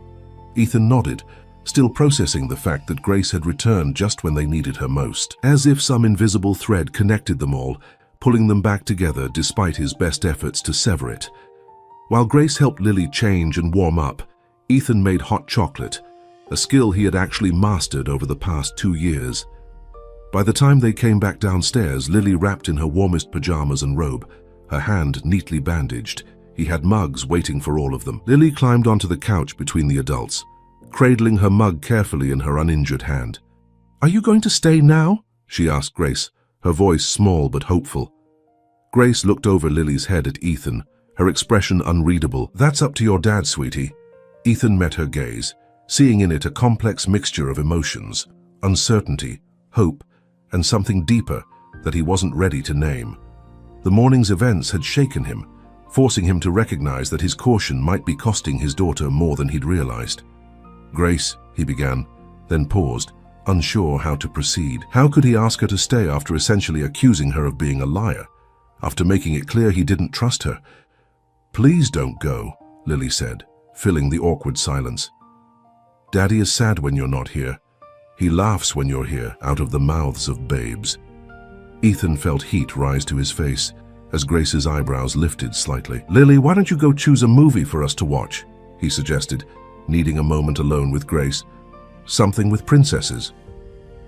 Ethan nodded, still processing the fact that Grace had returned just when they needed her most. As if some invisible thread connected them all, pulling them back together despite his best efforts to sever it. While Grace helped Lily change and warm up, Ethan made hot chocolate, a skill he had actually mastered over the past 2 years. By the time they came back downstairs, Lily wrapped in her warmest pajamas and robe, her hand neatly bandaged. He had mugs waiting for all of them. Lily climbed onto the couch between the adults, cradling her mug carefully in her uninjured hand. "Are you going to stay now?" she asked Grace, her voice small but hopeful. Grace looked over Lily's head at Ethan, her expression unreadable. "That's up to your dad, sweetie." Ethan met her gaze, seeing in it a complex mixture of emotions, uncertainty, hope, and something deeper that he wasn't ready to name. The morning's events had shaken him, forcing him to recognize that his caution might be costing his daughter more than he'd realized. "Grace," he began, then paused, unsure how to proceed. How could he ask her to stay after essentially accusing her of being a liar, after making it clear he didn't trust her? "Please don't go," Lily said, filling the awkward silence. "Daddy is sad when you're not here. He laughs when you're here," out of the mouths of babes. Ethan felt heat rise to his face as Grace's eyebrows lifted slightly. "Lily, why don't you go choose a movie for us to watch?" he suggested, needing a moment alone with Grace. "Something with princesses."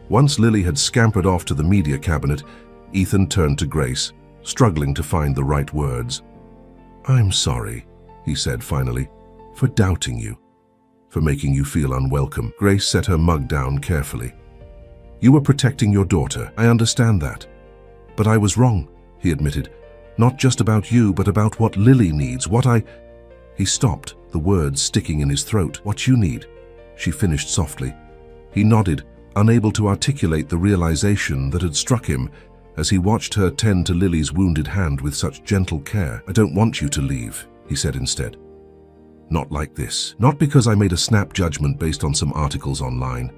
Once Lily had scampered off to the media cabinet, Ethan turned to Grace, struggling to find the right words. "I'm sorry," he said finally, "for doubting you, for making you feel unwelcome." Grace set her mug down carefully. "You were protecting your daughter, I understand that. But I was wrong," he admitted. "Not just about you, but about what Lily needs, what I—" He stopped, the words sticking in his throat. "What you need," she finished softly. He nodded, unable to articulate the realization that had struck him as he watched her tend to Lily's wounded hand with such gentle care. "I don't want you to leave," he said instead. "Not like this. Not because I made a snap judgment based on some articles online."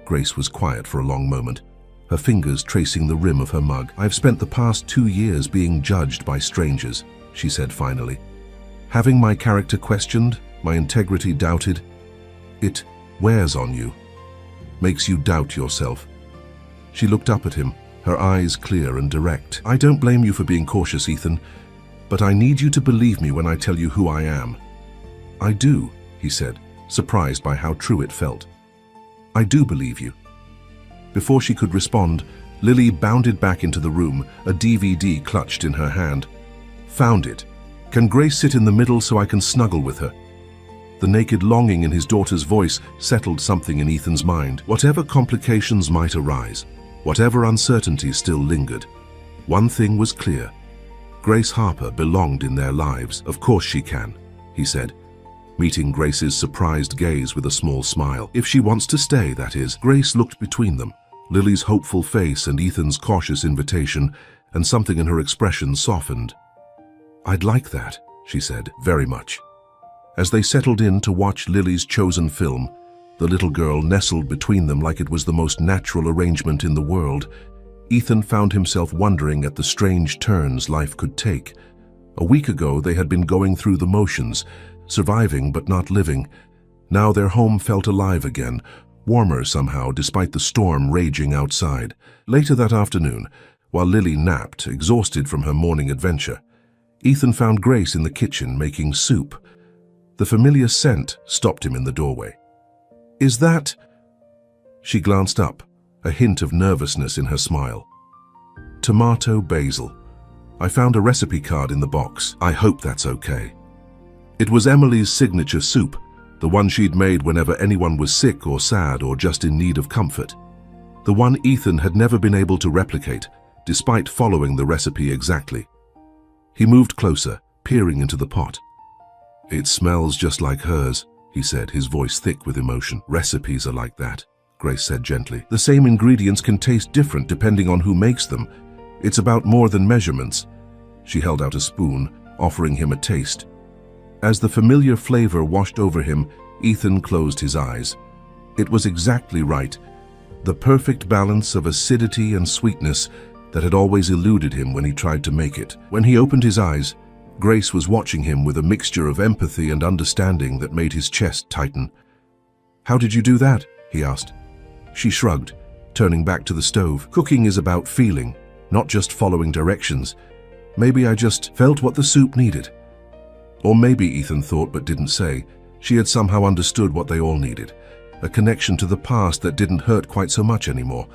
Grace was quiet for a long moment, her fingers tracing the rim of her mug. "I've spent the past 2 years being judged by strangers," she said finally. "Having my character questioned, my integrity doubted. It wears on you. Makes you doubt yourself." She looked up at him, her eyes clear and direct. "I don't blame you for being cautious, Ethan, but I need you to believe me when I tell you who I am." "I do," he said, surprised by how true it felt. "I do believe you." Before she could respond, Lily bounded back into the room, a DVD clutched in her hand. "Found it. Can Grace sit in the middle so I can snuggle with her?" The naked longing in his daughter's voice settled something in Ethan's mind. Whatever complications might arise, whatever uncertainty still lingered, one thing was clear. Grace Harper belonged in their lives. "Of course she can," he said, meeting Grace's surprised gaze with a small smile. "If she wants to stay, that is." Grace looked between them, Lily's hopeful face and Ethan's cautious invitation, and something in her expression softened. "I'd like that," she said, "very much." As they settled in to watch Lily's chosen film, the little girl nestled between them like it was the most natural arrangement in the world. Ethan found himself wondering at the strange turns life could take. A week ago they had been going through the motions, surviving but not living. Now their home felt alive again, warmer somehow despite the storm raging outside. Later that afternoon, while Lily napped, exhausted from her morning adventure, Ethan found Grace in the kitchen making soup. The familiar scent stopped him in the doorway. "Is that—" She glanced up, a hint of nervousness in her smile. "Tomato basil. I found a recipe card in the box. I hope that's okay." It was Emily's signature soup, the one she'd made whenever anyone was sick or sad or just in need of comfort. The one Ethan had never been able to replicate, despite following the recipe exactly. He moved closer, peering into the pot. "It smells just like hers," he said, his voice thick with emotion. "Recipes are like that," Grace said gently. "The same ingredients can taste different depending on who makes them. It's about more than measurements." She held out a spoon, offering him a taste. As the familiar flavor washed over him, Ethan closed his eyes. It was exactly right, the perfect balance of acidity and sweetness that had always eluded him when he tried to make it. When he opened his eyes, Grace was watching him with a mixture of empathy and understanding that made his chest tighten. "How did you do that?" he asked. She shrugged, turning back to the stove. "Cooking is about feeling, not just following directions. Maybe I just felt what the soup needed." Or maybe, Ethan thought but didn't say, she had somehow understood what they all needed. A connection to the past that didn't hurt quite so much anymore.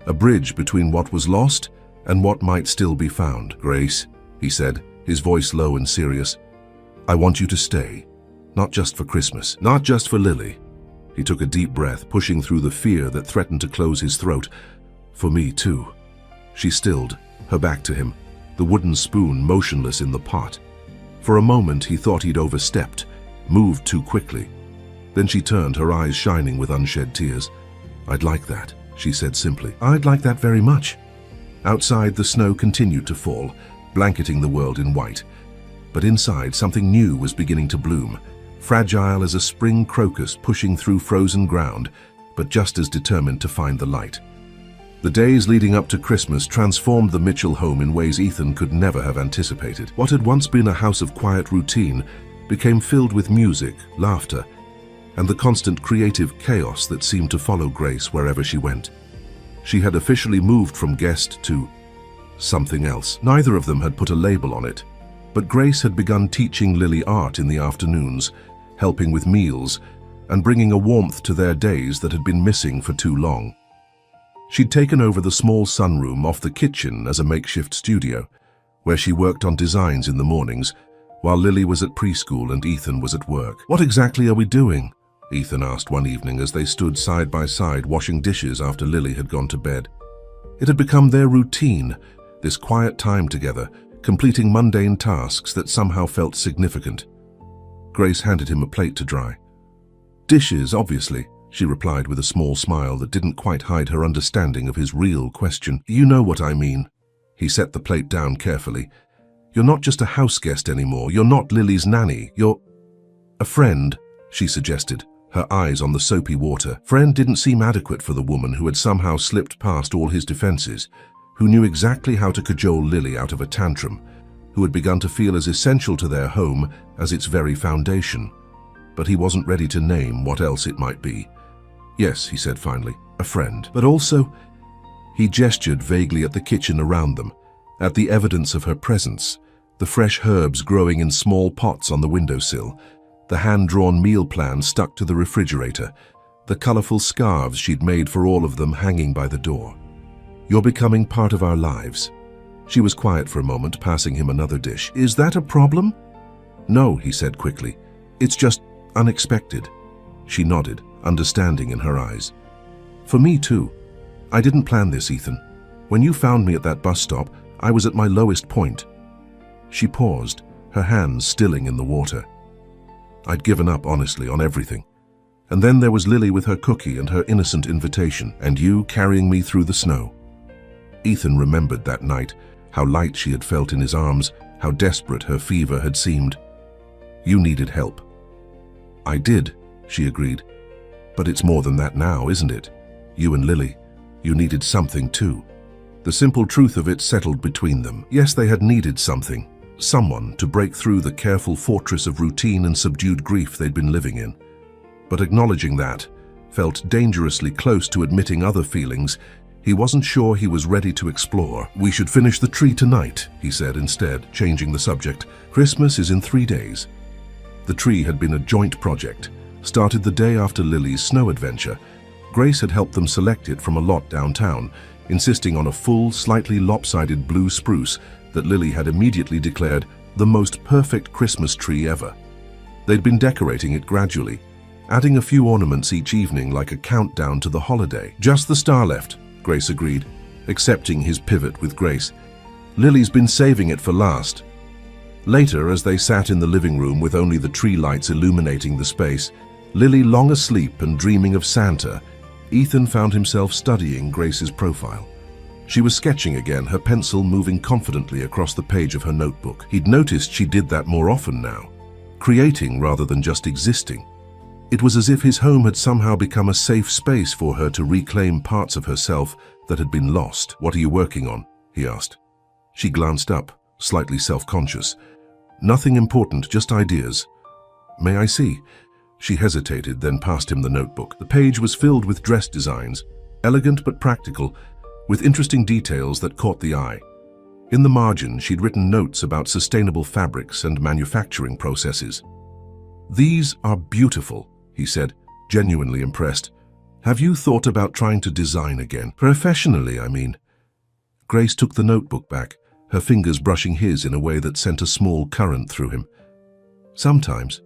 A bridge between what was lost and what might still be found. "Grace," he said, his voice low and serious, "I want you to stay. Not just for Christmas. Not just for Lily." He took a deep breath, pushing through the fear that threatened to close his throat. "For me, too." She stilled, her back to him, the wooden spoon motionless in the pot. For a moment he thought he'd overstepped, moved too quickly. Then she turned, her eyes shining with unshed tears. "I'd like that," she said simply. "I'd like that very much." Outside, the snow continued to fall, blanketing the world in white. But inside, something new was beginning to bloom. fragile as a spring crocus pushing through frozen ground, but just as determined to find the light. The days leading up to Christmas transformed the Mitchell home in ways Ethan could never have anticipated. What had once been a house of quiet routine became filled with music, laughter, and the constant creative chaos that seemed to follow Grace wherever she went. She had officially moved from guest to something else. Neither of them had put a label on it, but Grace had begun teaching Lily art in the afternoons, helping with meals, and bringing a warmth to their days that had been missing for too long. She'd taken over the small sunroom off the kitchen as a makeshift studio, where she worked on designs in the mornings, while Lily was at preschool and Ethan was at work. "What exactly are we doing?" Ethan asked one evening as they stood side by side washing dishes after Lily had gone to bed. It had become their routine, this quiet time together, completing mundane tasks that somehow felt significant. Grace handed him a plate to dry. "Dishes, obviously," she replied with a small smile that didn't quite hide her understanding of his real question. "You know what I mean." He set the plate down carefully. "You're not just a house guest anymore. You're not Lily's nanny. You're a friend," she suggested, her eyes on the soapy water. Friend didn't seem adequate for the woman who had somehow slipped past all his defenses, who knew exactly how to cajole Lily out of a tantrum, who had begun to feel as essential to their home as its very foundation. But he wasn't ready to name what else it might be. "Yes," he said finally, "a friend. But also..." He gestured vaguely at the kitchen around them, at the evidence of her presence, the fresh herbs growing in small pots on the windowsill, the hand-drawn meal plan stuck to the refrigerator, the colorful scarves she'd made for all of them hanging by the door. "You're becoming part of our lives." She was quiet for a moment, passing him another dish. "Is that a problem?" "No," he said quickly. "It's just unexpected." She nodded, understanding in her eyes. "For me too. I didn't plan this, Ethan. When you found me at that bus stop, I was at my lowest point." She paused, her hands stilling in the water. "I'd given up, honestly, on everything. And then there was Lily with her cookie and her innocent invitation, and you carrying me through the snow." Ethan remembered that night, how light she had felt in his arms, how desperate her fever had seemed. "You needed help." "I did," she agreed. "But it's more than that now, isn't it? You and Lily, you needed something too." The simple truth of it settled between them. Yes, they had needed something, someone to break through the careful fortress of routine and subdued grief they'd been living in. But acknowledging that felt dangerously close to admitting other feelings he wasn't sure he was ready to explore. "We should finish the tree tonight," he said instead, changing the subject. "Christmas is in 3 days." The tree had been a joint project, started the day after Lily's snow adventure. Grace had helped them select it from a lot downtown, insisting on a full, slightly lopsided blue spruce that Lily had immediately declared the most perfect Christmas tree ever. They'd been decorating it gradually, adding a few ornaments each evening like a countdown to the holiday. "Just the star left," Grace agreed, accepting his pivot with grace. "Lily's been saving it for last." Later, as they sat in the living room with only the tree lights illuminating the space, Lily long asleep and dreaming of Santa, Ethan found himself studying Grace's profile. She was sketching again, her pencil moving confidently across the page of her notebook. He'd noticed she did that more often now, creating rather than just existing. It was as if his home had somehow become a safe space for her to reclaim parts of herself that had been lost. "What are you working on?" he asked. She glanced up, slightly self-conscious. "Nothing important, just ideas." "May I see?" She hesitated, then passed him the notebook. The page was filled with dress designs, elegant but practical, with interesting details that caught the eye. In the margin, she'd written notes about sustainable fabrics and manufacturing processes. "These are beautiful," he said, genuinely impressed. "Have you thought about trying to design again? Professionally, I mean." Grace took the notebook back, her fingers brushing his in a way that sent a small current through him. "Sometimes.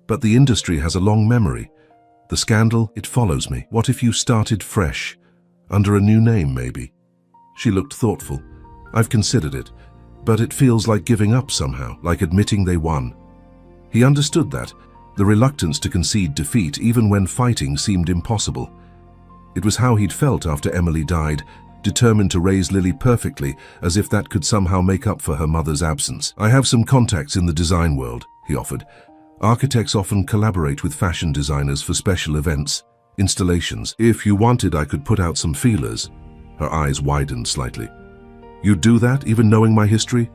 But the industry has a long memory. The scandal, it follows me. What if you started fresh, under a new name maybe?" She looked thoughtful. "I've considered it, but it feels like giving up somehow, like admitting they won." He understood that, the reluctance to concede defeat even when fighting seemed impossible. It was how he'd felt after Emily died, determined to raise Lily perfectly, as if that could somehow make up for her mother's absence. "I have some contacts in the design world," he offered. Architects often collaborate with fashion designers for special events, installations. If you wanted, I could put out some feelers. Her eyes widened slightly. You'd do that, even knowing my history?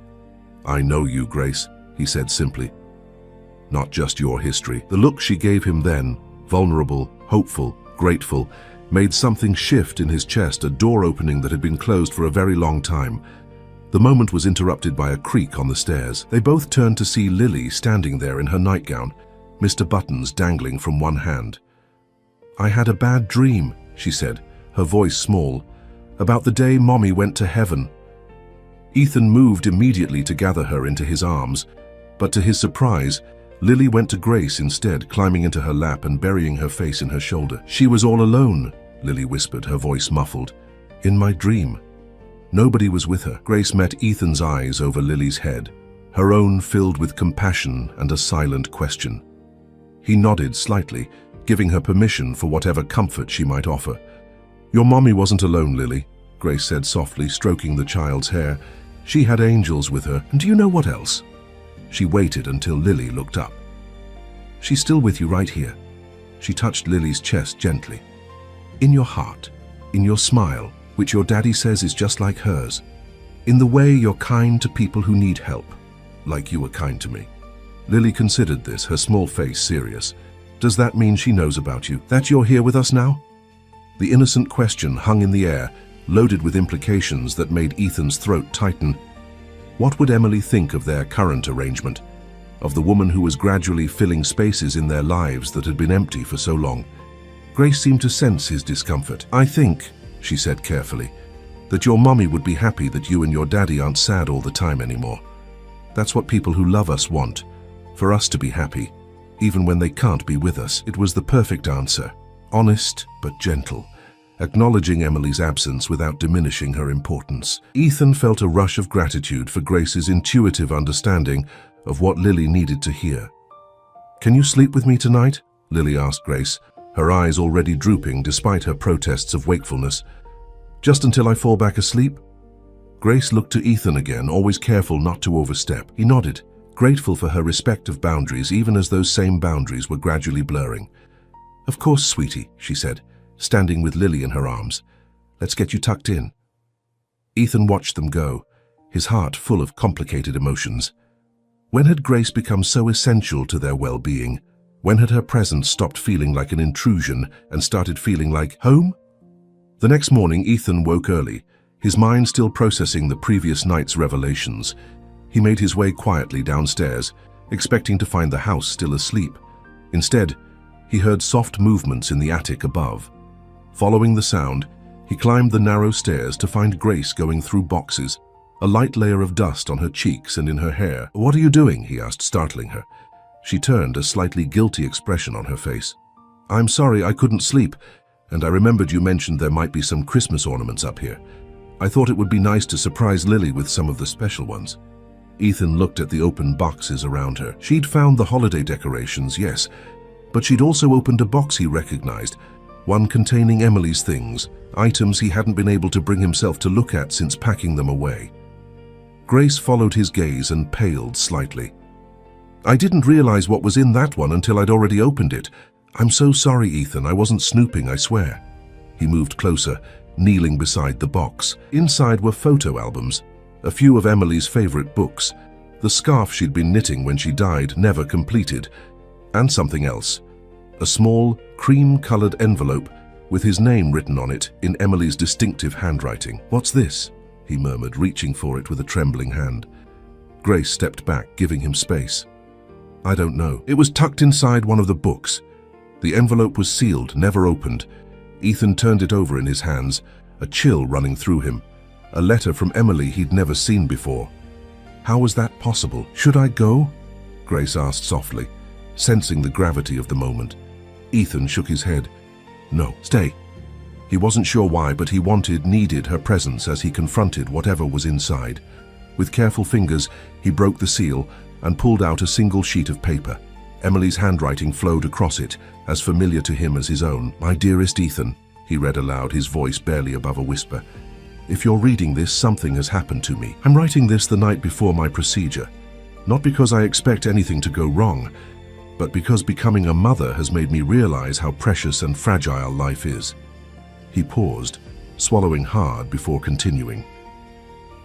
I know you, Grace, he said simply. Not just your history. The look she gave him then, vulnerable, hopeful, grateful, made something shift in his chest, a door opening that had been closed for a very long time. The moment was interrupted by a creak on the stairs. They both turned to see Lily standing there in her nightgown, Mr. Buttons dangling from one hand. I had a bad dream, she said, her voice small, about the day Mommy went to heaven. Ethan moved immediately to gather her into his arms, but to his surprise, Lily went to Grace instead, climbing into her lap and burying her face in her shoulder. She was all alone, Lily whispered, her voice muffled. In my dream. Nobody was with her. Grace met Ethan's eyes over Lily's head, her own filled with compassion and a silent question. He nodded slightly, giving her permission for whatever comfort she might offer. Your mommy wasn't alone, Lily, Grace said softly, stroking the child's hair. She had angels with her, and do you know what else? She waited until Lily looked up. She's still with you right here. She touched Lily's chest gently. In your heart, in your smile, which your daddy says is just like hers. In the way you're kind to people who need help, like you were kind to me. Lily considered this, her small face serious. Does that mean she knows about you, that you're here with us now? The innocent question hung in the air, loaded with implications that made Ethan's throat tighten. What would Emily think of their current arrangement? Of the woman who was gradually filling spaces in their lives that had been empty for so long? Grace seemed to sense his discomfort. I think, she said carefully, that your mommy would be happy that you and your daddy aren't sad all the time anymore. That's what people who love us want, for us to be happy, even when they can't be with us. It was the perfect answer, honest but gentle, acknowledging Emily's absence without diminishing her importance. Ethan felt a rush of gratitude for Grace's intuitive understanding of what Lily needed to hear. Can you sleep with me tonight? Lily asked Grace, her eyes already drooping despite her protests of wakefulness. Just until I fall back asleep? Grace looked to Ethan again, always careful not to overstep. He nodded, grateful for her respect of boundaries, even as those same boundaries were gradually blurring. Of course, sweetie, she said, standing with Lily in her arms. Let's get you tucked in. Ethan watched them go, his heart full of complicated emotions. When had Grace become so essential to their well-being? When had her presence stopped feeling like an intrusion and started feeling like home? The next morning, Ethan woke early, his mind still processing the previous night's revelations. He made his way quietly downstairs, expecting to find the house still asleep. Instead, he heard soft movements in the attic above. Following the sound, he climbed the narrow stairs to find Grace going through boxes, a light layer of dust on her cheeks and in her hair. What are you doing? He asked, startling her. She turned, a slightly guilty expression on her face. I'm sorry, I couldn't sleep, and I remembered you mentioned there might be some Christmas ornaments up here. I thought it would be nice to surprise Lily with some of the special ones. Ethan looked at the open boxes around her. She'd found the holiday decorations, yes, but she'd also opened a box he recognized, one containing Emily's things, items he hadn't been able to bring himself to look at since packing them away. Grace followed his gaze and paled slightly. I didn't realize what was in that one until I'd already opened it. I'm so sorry, Ethan. I wasn't snooping, I swear. He moved closer, kneeling beside the box. Inside were photo albums, a few of Emily's favorite books, the scarf she'd been knitting when she died, never completed, and something else. A small, cream-colored envelope with his name written on it in Emily's distinctive handwriting. What's this? He murmured, reaching for it with a trembling hand. Grace stepped back, giving him space. I don't know. It was tucked inside one of the books. The envelope was sealed, never opened. Ethan turned it over in his hands, a chill running through him. A letter from Emily he'd never seen before. How was that possible? Should I go? Grace asked softly, sensing the gravity of the moment. Ethan shook his head. No, stay. He wasn't sure why, but he needed her presence as he confronted whatever was inside. With careful fingers, he broke the seal and pulled out a single sheet of paper. Emily's handwriting flowed across it, as familiar to him as his own. My dearest Ethan, he read aloud, his voice barely above a whisper. If you're reading this, something has happened to me. I'm writing this the night before my procedure. Not because I expect anything to go wrong, but because becoming a mother has made me realize how precious and fragile life is." He paused, swallowing hard before continuing.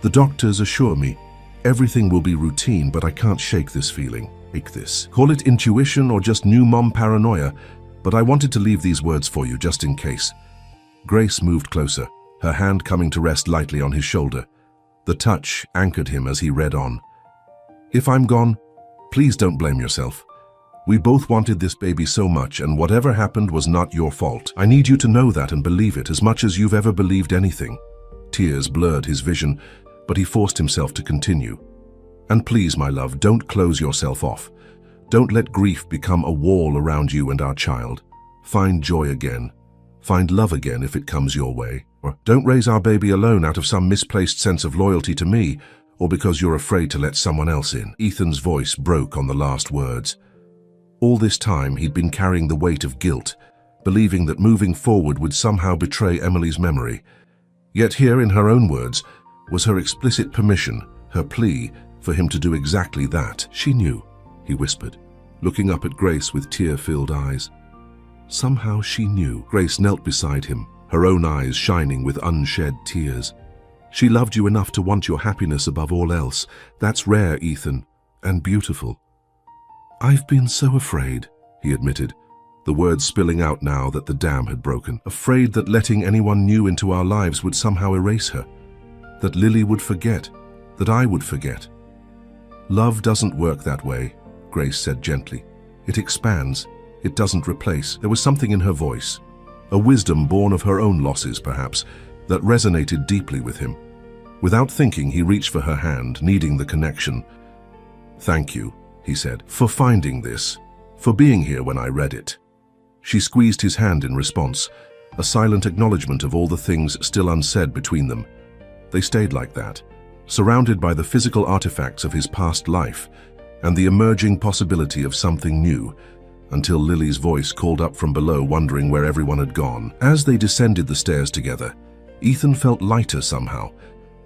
"The doctors assure me everything will be routine, but I can't shake this feeling. Call it intuition or just new mom paranoia, but I wanted to leave these words for you just in case." Grace moved closer, her hand coming to rest lightly on his shoulder. The touch anchored him as he read on. "If I'm gone, please don't blame yourself. We both wanted this baby so much, and whatever happened was not your fault. I need you to know that and believe it as much as you've ever believed anything." Tears blurred his vision, but he forced himself to continue. "And please, my love, don't close yourself off. Don't let grief become a wall around you and our child. Find joy again. Find love again if it comes your way. Or don't raise our baby alone out of some misplaced sense of loyalty to me, or because you're afraid to let someone else in." Ethan's voice broke on the last words. All this time he'd been carrying the weight of guilt, believing that moving forward would somehow betray Emily's memory. Yet here, in her own words, was her explicit permission, her plea for him to do exactly that. "She knew," he whispered, looking up at Grace with tear-filled eyes. Somehow she knew. Grace knelt beside him, her own eyes shining with unshed tears. "She loved you enough to want your happiness above all else. That's rare, Ethan, and beautiful." "I've been so afraid," he admitted, the words spilling out now that the dam had broken. "Afraid that letting anyone new into our lives would somehow erase her. That Lily would forget, that I would forget." "Love doesn't work that way," Grace said gently. "It expands. It doesn't replace." There was something in her voice, a wisdom born of her own losses, perhaps, that resonated deeply with him. Without thinking, he reached for her hand, needing the connection. "Thank you," he said, "for finding this, for being here when I read it." She squeezed his hand in response, a silent acknowledgement of all the things still unsaid between them. They stayed like that, surrounded by the physical artifacts of his past life and the emerging possibility of something new, until Lily's voice called up from below, wondering where everyone had gone. As they descended the stairs together, Ethan felt lighter somehow,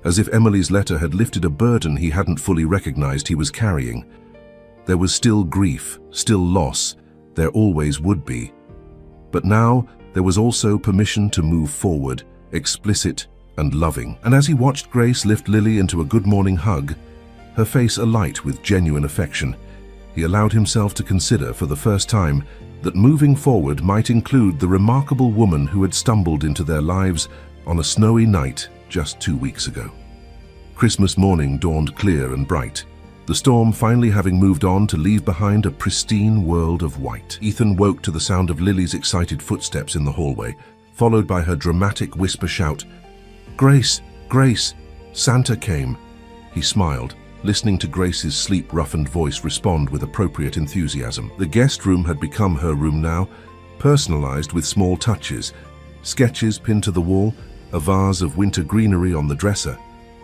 as if Emily's letter had lifted a burden he hadn't fully recognized he was carrying. There was still grief, still loss, there always would be. But now there was also permission to move forward, explicit and loving. And as he watched Grace lift Lily into a good morning hug, her face alight with genuine affection, he allowed himself to consider for the first time that moving forward might include the remarkable woman who had stumbled into their lives on a snowy night just 2 weeks ago. Christmas morning dawned clear and bright, the storm finally having moved on to leave behind a pristine world of white. Ethan woke to the sound of Lily's excited footsteps in the hallway, followed by her dramatic whisper shout, "Grace, Grace, Santa came." He smiled, listening to Grace's sleep-roughened voice respond with appropriate enthusiasm. The guest room had become her room now, personalized with small touches, sketches pinned to the wall, a vase of winter greenery on the dresser,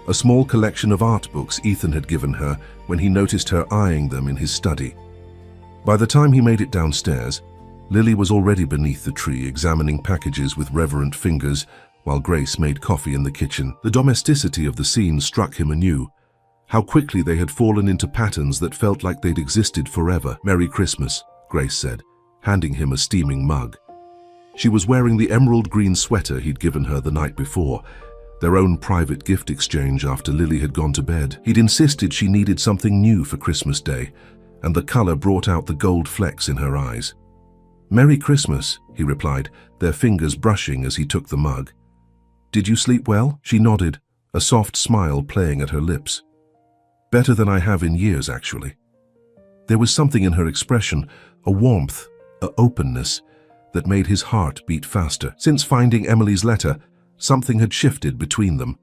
a small collection of art books Ethan had given her when he noticed her eyeing them in his study. By the time he made it downstairs, Lily was already beneath the tree, examining packages with reverent fingers while Grace made coffee in the kitchen. The domesticity of the scene struck him anew. How quickly they had fallen into patterns that felt like they'd existed forever. "Merry Christmas," Grace said, handing him a steaming mug. She was wearing the emerald green sweater he'd given her the night before, their own private gift exchange after Lily had gone to bed. He'd insisted she needed something new for Christmas Day, and the color brought out the gold flecks in her eyes. "Merry Christmas," he replied, their fingers brushing as he took the mug. "Did you sleep well?" She nodded, a soft smile playing at her lips. "Better than I have in years, actually." There was something in her expression, a warmth, an openness, that made his heart beat faster. Since finding Emily's letter, something had shifted between them.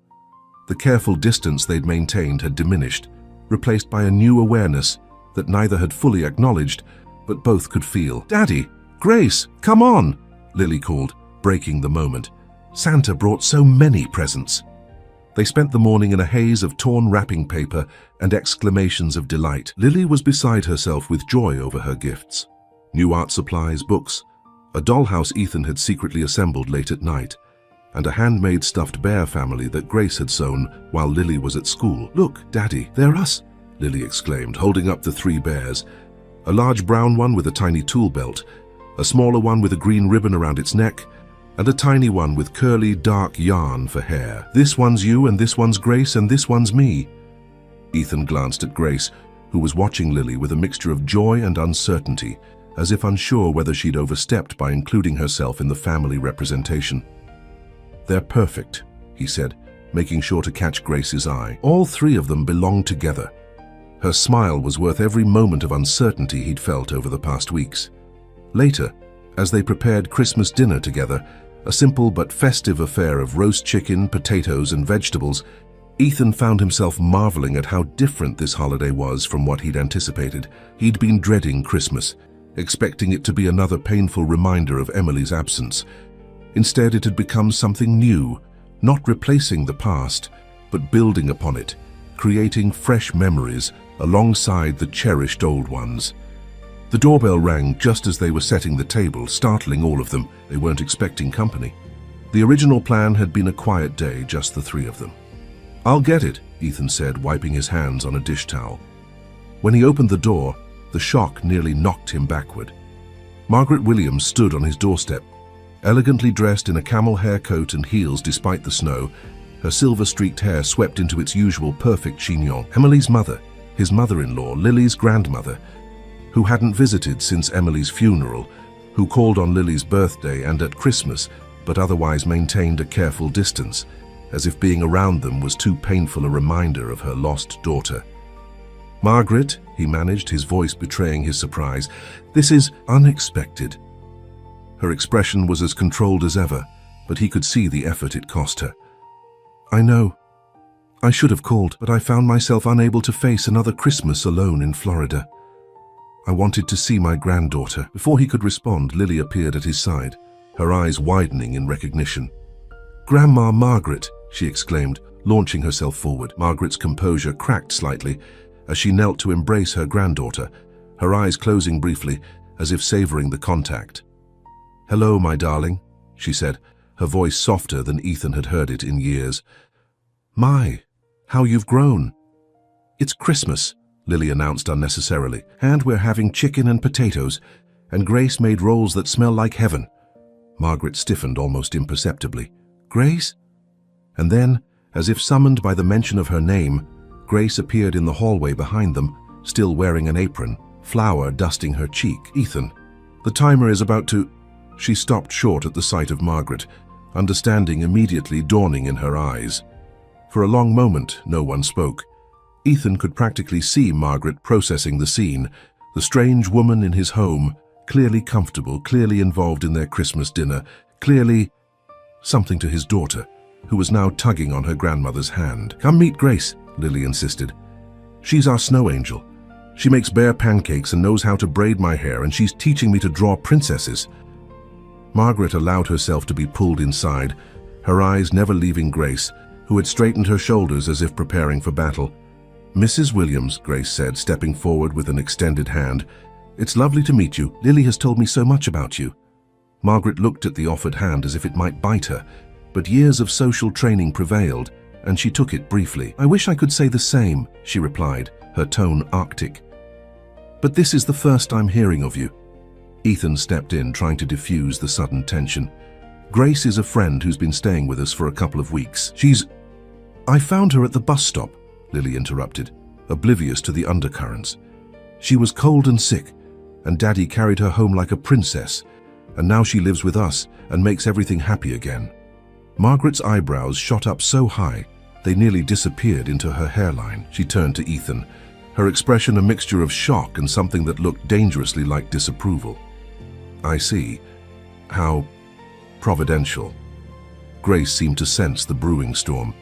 The careful distance they'd maintained had diminished, replaced by a new awareness that neither had fully acknowledged, but both could feel. "Daddy! Grace! Come on!" Lily called, breaking the moment. "Santa brought so many presents." They spent the morning in a haze of torn wrapping paper and exclamations of delight. Lily was beside herself with joy over her gifts. New art supplies, books, a dollhouse Ethan had secretly assembled late at night, and a handmade stuffed bear family that Grace had sewn while Lily was at school. "Look, Daddy, they're us," Lily exclaimed, holding up the 3 bears. A large brown one with a tiny tool belt, a smaller one with a green ribbon around its neck, and a tiny one with curly, dark yarn for hair. This one's you, and this one's Grace, and this one's me. Ethan glanced at Grace, who was watching Lily with a mixture of joy and uncertainty, as if unsure whether she'd overstepped by including herself in the family representation. "They're perfect," he said, making sure to catch Grace's eye. All three of them belonged together. Her smile was worth every moment of uncertainty he'd felt over the past weeks. Later, as they prepared Christmas dinner together, a simple but festive affair of roast chicken, potatoes, and vegetables, Ethan found himself marveling at how different this holiday was from what he'd anticipated. He'd been dreading Christmas, expecting it to be another painful reminder of Emily's absence. Instead, it had become something new, not replacing the past, but building upon it, creating fresh memories alongside the cherished old ones. The doorbell rang just as they were setting the table, startling all of them. They weren't expecting company. The original plan had been a quiet day, just the three of them. "I'll get it," Ethan said, wiping his hands on a dish towel. When he opened the door, the shock nearly knocked him backward. Margaret Williams stood on his doorstep, elegantly dressed in a camel hair coat and heels despite the snow, her silver-streaked hair swept into its usual perfect chignon. Emily's mother, his mother-in-law, Lily's grandmother, who hadn't visited since Emily's funeral, who called on Lily's birthday and at Christmas, but otherwise maintained a careful distance, as if being around them was too painful a reminder of her lost daughter. "Margaret," he managed, his voice betraying his surprise, "this is unexpected." Her expression was as controlled as ever, but he could see the effort it cost her. "I know. I should have called, but I found myself unable to face another Christmas alone in Florida. I wanted to see my granddaughter." Before he could respond, Lily appeared at his side, her eyes widening in recognition. "Grandma Margaret," she exclaimed, launching herself forward. Margaret's composure cracked slightly as she knelt to embrace her granddaughter, her eyes closing briefly, as if savoring the contact. "Hello, my darling," she said, her voice softer than Ethan had heard it in years. "My, how you've grown." "It's Christmas," Lily announced unnecessarily, "and we're having chicken and potatoes, and Grace made rolls that smell like heaven." Margaret stiffened almost imperceptibly. "Grace?" And then, as if summoned by the mention of her name, Grace appeared in the hallway behind them, still wearing an apron, flour dusting her cheek. "Ethan, the timer is about to—" She stopped short at the sight of Margaret, understanding immediately dawning in her eyes. For a long moment, no one spoke. Ethan could practically see Margaret processing the scene, the strange woman in his home, clearly comfortable, clearly involved in their Christmas dinner, clearly something to his daughter, who was now tugging on her grandmother's hand. "Come meet Grace," Lily insisted. "She's our snow angel. She makes bear pancakes and knows how to braid my hair, and she's teaching me to draw princesses." Margaret allowed herself to be pulled inside, her eyes never leaving Grace, who had straightened her shoulders as if preparing for battle. "Mrs. Williams," Grace said, stepping forward with an extended hand, "it's lovely to meet you. Lily has told me so much about you." Margaret looked at the offered hand as if it might bite her, but years of social training prevailed, and she took it briefly. "I wish I could say the same," she replied, her tone arctic. "But this is the first I'm hearing of you." Ethan stepped in, trying to diffuse the sudden tension. "Grace is a friend who's been staying with us for a couple of weeks. I found her at the bus stop," Lily interrupted, oblivious to the undercurrents. "She was cold and sick, and Daddy carried her home like a princess, and now she lives with us and makes everything happy again." Margaret's eyebrows shot up so high, they nearly disappeared into her hairline. She turned to Ethan, her expression a mixture of shock and something that looked dangerously like disapproval. "I see. How providential." Grace seemed to sense the brewing storm.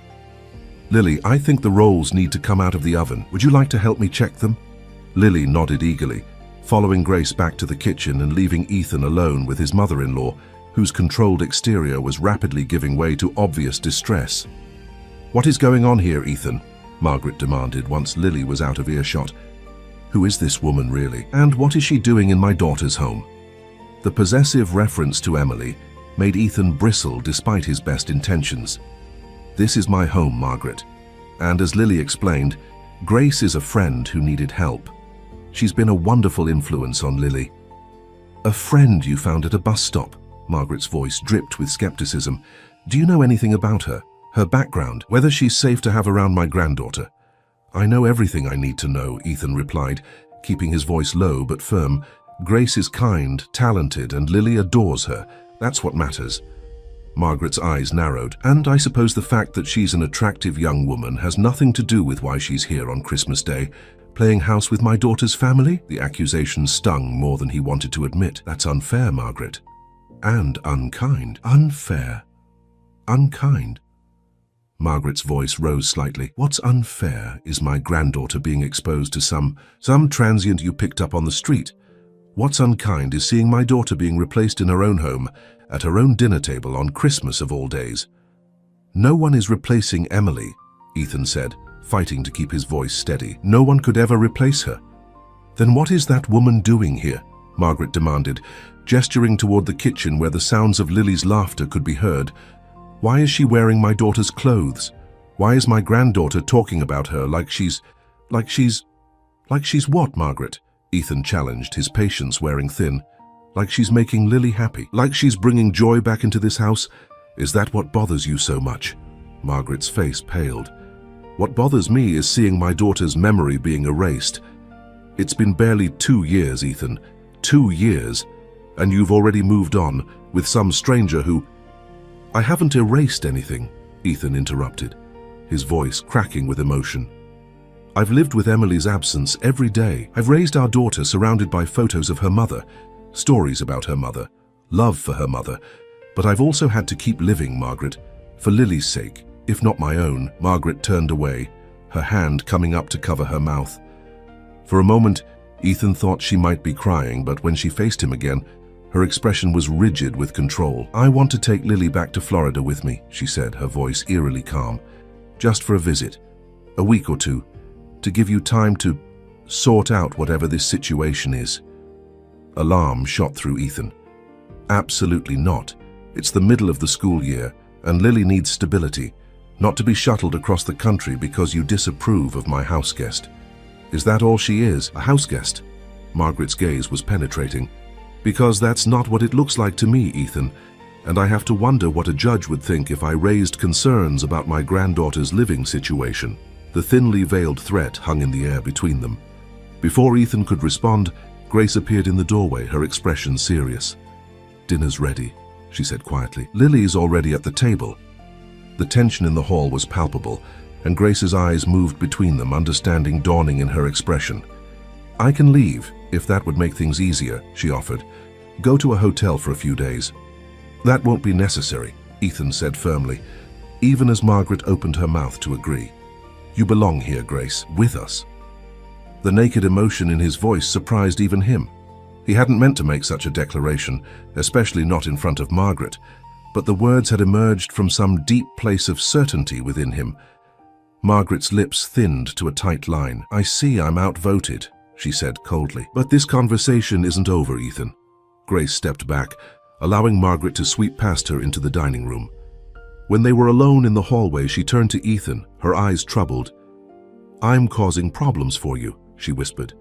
"Lily, I think the rolls need to come out of the oven. Would you like to help me check them?" Lily nodded eagerly, following Grace back to the kitchen and leaving Ethan alone with his mother-in-law, whose controlled exterior was rapidly giving way to obvious distress. "What is going on here, Ethan?" Margaret demanded once Lily was out of earshot. "Who is this woman, really? And what is she doing in my daughter's home?" The possessive reference to Emily made Ethan bristle despite his best intentions. "This is my home, Margaret. And as Lily explained, Grace is a friend who needed help." She's been a wonderful influence on Lily. A friend you found at a bus stop. Margaret's voice dripped with skepticism. Do you know anything about her? Her background? Whether she's safe to have around my granddaughter? I know everything I need to know, Ethan replied, keeping his voice low but firm. Grace is kind, talented, and Lily adores her. That's what matters. Margaret's eyes narrowed. And I suppose the fact that she's an attractive young woman has nothing to do with why she's here on Christmas Day, playing house with my daughter's family? The accusation stung more than he wanted to admit. That's unfair, Margaret. And unkind. Unfair. Unkind. Margaret's voice rose slightly. What's unfair is my granddaughter being exposed to some transient you picked up on the street. What's unkind is seeing my daughter being replaced in her own home, at her own dinner table on Christmas of all days. No one is replacing Emily, Ethan said, fighting to keep his voice steady. No one could ever replace her. Then what is that woman doing here? Margaret demanded, gesturing toward the kitchen where the sounds of Lily's laughter could be heard. Why is she wearing my daughter's clothes? Why is my granddaughter talking about her like she's what, Margaret? Ethan challenged, his patience wearing thin. Like she's making Lily happy? Like she's bringing joy back into this house? Is that what bothers you so much? Margaret's face paled. What bothers me is seeing my daughter's memory being erased. It's been barely 2 years, Ethan. 2 years. And you've already moved on with some stranger who... I haven't erased anything, Ethan interrupted, his voice cracking with emotion. I've lived with Emily's absence every day. I've raised our daughter surrounded by photos of her mother, stories about her mother, love for her mother. But I've also had to keep living, Margaret, for Lily's sake, if not my own. Margaret turned away, her hand coming up to cover her mouth. For a moment, Ethan thought she might be crying, but when she faced him again, her expression was rigid with control. I want to take Lily back to Florida with me, she said, her voice eerily calm. Just for a visit, a week or two, to give you time to sort out whatever this situation is. Alarm shot through Ethan. Absolutely not. It's the middle of the school year, and Lily needs stability, not to be shuttled across the country because you disapprove of my house guest. Is that all she is, a house guest? Margaret's gaze was penetrating. Because that's not what it looks like to me, Ethan, and I have to wonder what a judge would think if I raised concerns about my granddaughter's living situation. The thinly veiled threat hung in the air between them. Before Ethan could respond, Grace appeared in the doorway, her expression serious. Dinner's ready, she said quietly. Lily's already at the table. The tension in the hall was palpable, and Grace's eyes moved between them, understanding dawning in her expression. I can leave, if that would make things easier, she offered. Go to a hotel for a few days. That won't be necessary, Ethan said firmly, even as Margaret opened her mouth to agree. You belong here, Grace, with us. The naked emotion in his voice surprised even him. He hadn't meant to make such a declaration, especially not in front of Margaret, but the words had emerged from some deep place of certainty within him. Margaret's lips thinned to a tight line. I see I'm outvoted, she said coldly. But this conversation isn't over, Ethan. Grace stepped back, allowing Margaret to sweep past her into the dining room. When they were alone in the hallway, she turned to Ethan, her eyes troubled. I'm causing problems for you, she whispered.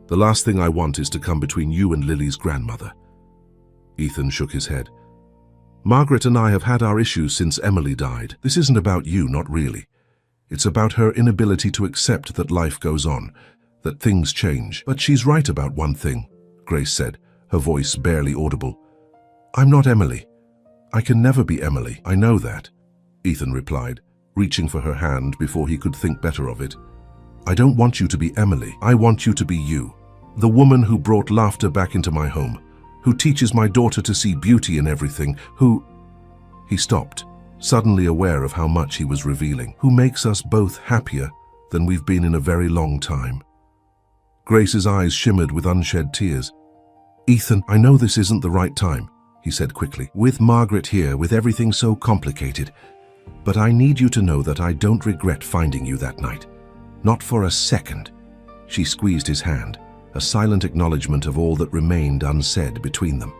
The last thing I want is to come between you and Lily's grandmother. Ethan shook his head. Margaret and I have had our issues since Emily died. This isn't about you, not really. It's about her inability to accept that life goes on, that things change. But she's right about one thing, Grace said, her voice barely audible. I'm not Emily. I can never be Emily, I know that, Ethan replied, reaching for her hand before he could think better of it. I don't want you to be Emily. I want you to be you, the woman who brought laughter back into my home, who teaches my daughter to see beauty in everything, who... He stopped, suddenly aware of how much he was revealing, who makes us both happier than we've been in a very long time. Grace's eyes shimmered with unshed tears. Ethan, I know this isn't the right time, he said quickly, with Margaret here, with everything so complicated, but I need you to know that I don't regret finding you that night. Not for a second. She squeezed his hand, a silent acknowledgement of all that remained unsaid between them.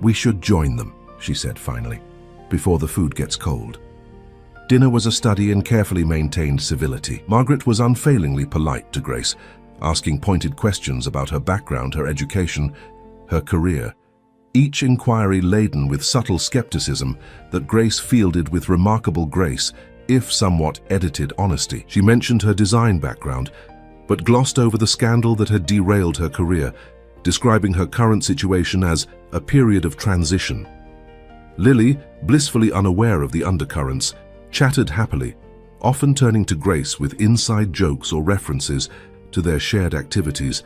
We should join them, she said finally, before the food gets cold. Dinner was a study in carefully maintained civility. Margaret was unfailingly polite to Grace, asking pointed questions about her background, her education, her career. Each inquiry laden with subtle skepticism that Grace fielded with remarkable grace, if somewhat edited honesty. She mentioned her design background, but glossed over the scandal that had derailed her career, describing her current situation as a period of transition. Lily, blissfully unaware of the undercurrents, chatted happily, often turning to Grace with inside jokes or references to their shared activities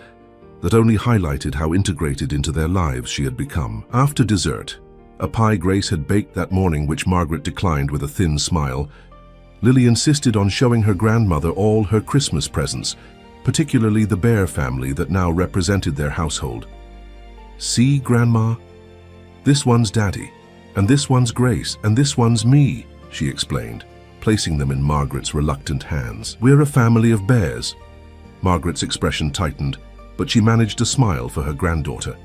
that only highlighted how integrated into their lives she had become. After dessert, a pie Grace had baked that morning which Margaret declined with a thin smile, Lily insisted on showing her grandmother all her Christmas presents, particularly the Bear family that now represented their household. "See, Grandma? This one's Daddy, and this one's Grace, and this one's me," she explained, placing them in Margaret's reluctant hands. "We're a family of bears." Margaret's expression tightened, but she managed a smile for her granddaughter.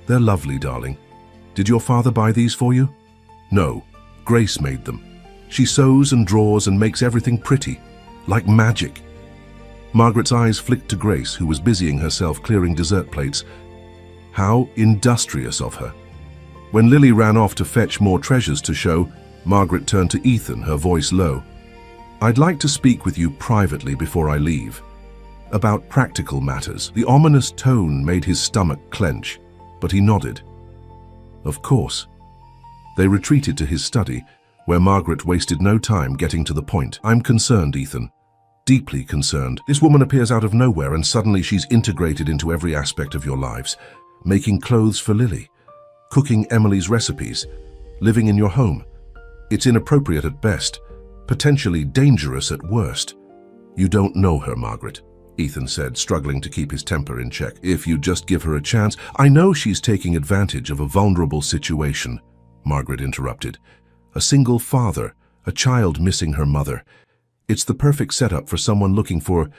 "They're lovely, darling. Did your father buy these for you?" "No, Grace made them. She sews and draws and makes everything pretty, like magic." Margaret's eyes flicked to Grace, who was busying herself clearing dessert plates. How industrious of her. When Lily ran off to fetch more treasures to show, Margaret turned to Ethan, her voice low. "I'd like to speak with you privately before I leave. About practical matters." The ominous tone made his stomach clench, but he nodded. "Of course." They retreated to his study, where Margaret wasted no time getting to the point. "I'm concerned, Ethan. Deeply concerned. This woman appears out of nowhere and suddenly she's integrated into every aspect of your lives. Making clothes for Lily, cooking Emily's recipes, living in your home. It's inappropriate at best, potentially dangerous at worst." "You don't know her, Margaret," Ethan said, struggling to keep his temper in check. "If you just give her a chance—" "I know she's taking advantage of a vulnerable situation," Margaret interrupted. "A single father, a child missing her mother. It's the perfect setup for someone looking for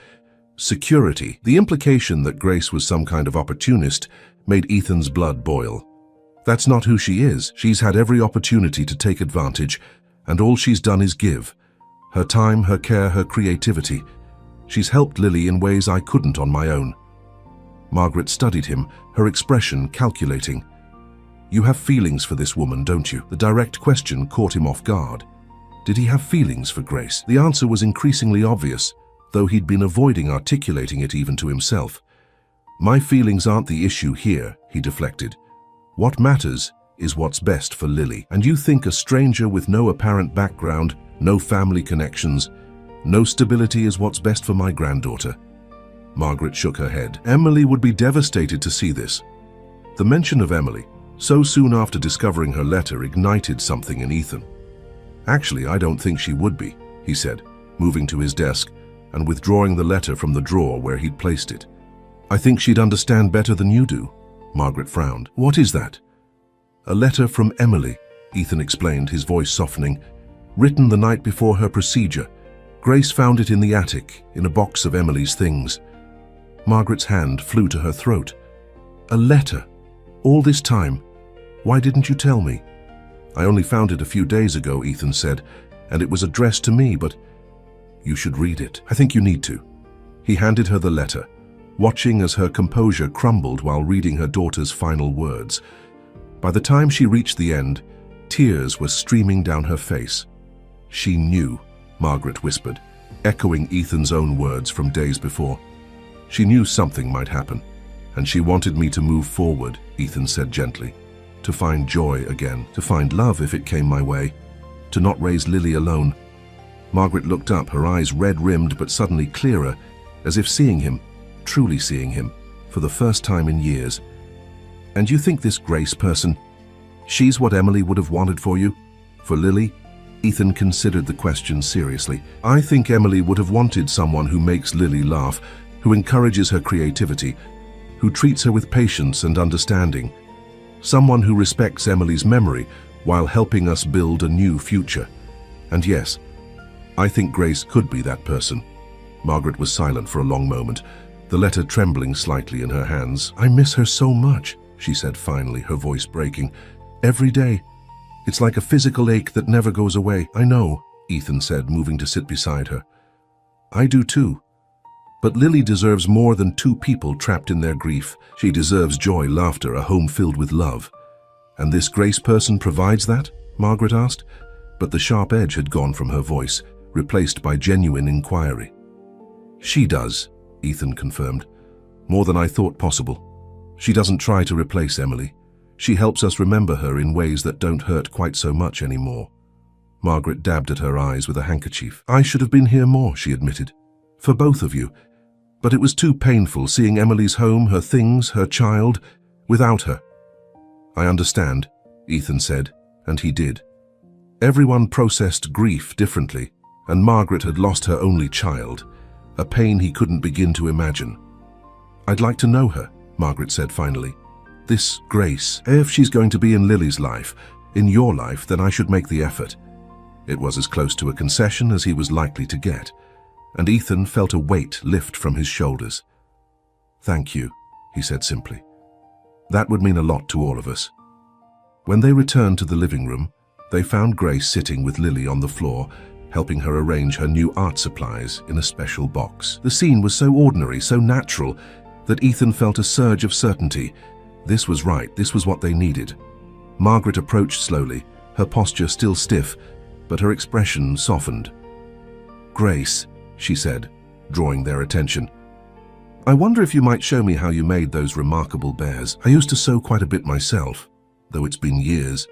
security." The implication that Grace was some kind of opportunist made Ethan's blood boil. That's not who she is. She's had every opportunity to take advantage, and all she's done is give. Her time, her care, her creativity. She's helped Lily in ways I couldn't on my own. Margaret studied him, her expression calculating. "You have feelings for this woman, don't you?" The direct question caught him off guard. Did he have feelings for Grace? The answer was increasingly obvious, though he'd been avoiding articulating it even to himself. "My feelings aren't the issue here," he deflected. "What matters is what's best for Lily. And you think a stranger with no apparent background, no family connections, no stability is what's best for my granddaughter?" Margaret shook her head. "Emily would be devastated to see this." The mention of Emily, so soon after discovering her letter, ignited something in Ethan. "Actually, I don't think she would be," he said, moving to his desk and withdrawing the letter from the drawer where he'd placed it. "I think she'd understand better than you do." Margaret frowned. "What is that?" "A letter from Emily," Ethan explained, his voice softening. "Written the night before her procedure. Grace found it in the attic, in a box of Emily's things." Margaret's hand flew to her throat. "A letter? All this time? Why didn't you tell me?" "I only found it a few days ago," Ethan said, "and it was addressed to me, but—" "You should read it. I think you need to." He handed her the letter, watching as her composure crumbled while reading her daughter's final words. By the time she reached the end, tears were streaming down her face. "She knew," Margaret whispered, echoing Ethan's own words from days before. "She knew something might happen, and she wanted me to move forward," Ethan said gently. "To find joy again, to find love if it came my way, to not raise Lily alone." Margaret looked up, her eyes red-rimmed but suddenly clearer, as if seeing him, truly seeing him, for the first time in years. "And you think this Grace person, she's what Emily would have wanted for you? For Lily?" Ethan considered the question seriously. "I think Emily would have wanted someone who makes Lily laugh, who encourages her creativity, who treats her with patience and understanding. Someone who respects Emily's memory while helping us build a new future. And yes, I think Grace could be that person." Margaret was silent for a long moment, the letter trembling slightly in her hands. "I miss her so much," she said finally, her voice breaking. "Every day. It's like a physical ache that never goes away." "I know," Ethan said, moving to sit beside her. "I do too. But Lily deserves more than two people trapped in their grief. She deserves joy, laughter, a home filled with love. And this Grace person provides that? Margaret asked, but the sharp edge had gone from her voice, replaced by genuine inquiry. She does, Ethan confirmed. More than I thought possible. She doesn't try to replace Emily. She helps us remember her in ways that don't hurt quite so much anymore. Margaret dabbed at her eyes with a handkerchief. I should have been here more, she admitted. For both of you. But it was too painful seeing Emily's home, her things, her child, without her. I understand, Ethan said, and he did. Everyone processed grief differently, and Margaret had lost her only child, a pain he couldn't begin to imagine. I'd like to know her, Margaret said finally. This Grace, if she's going to be in Lily's life, in your life, then I should make the effort. It was as close to a concession as he was likely to get, and Ethan felt a weight lift from his shoulders. Thank you, he said simply. That would mean a lot to all of us. When they returned to the living room, they found Grace sitting with Lily on the floor, helping her arrange her new art supplies in a special box. The scene was so ordinary, so natural, that Ethan felt a surge of certainty. This was right, this was what they needed. Margaret approached slowly, her posture still stiff, but her expression softened. Grace, she said, drawing their attention. I wonder if you might show me how you made those remarkable bears. I used to sew quite a bit myself, though it's been years.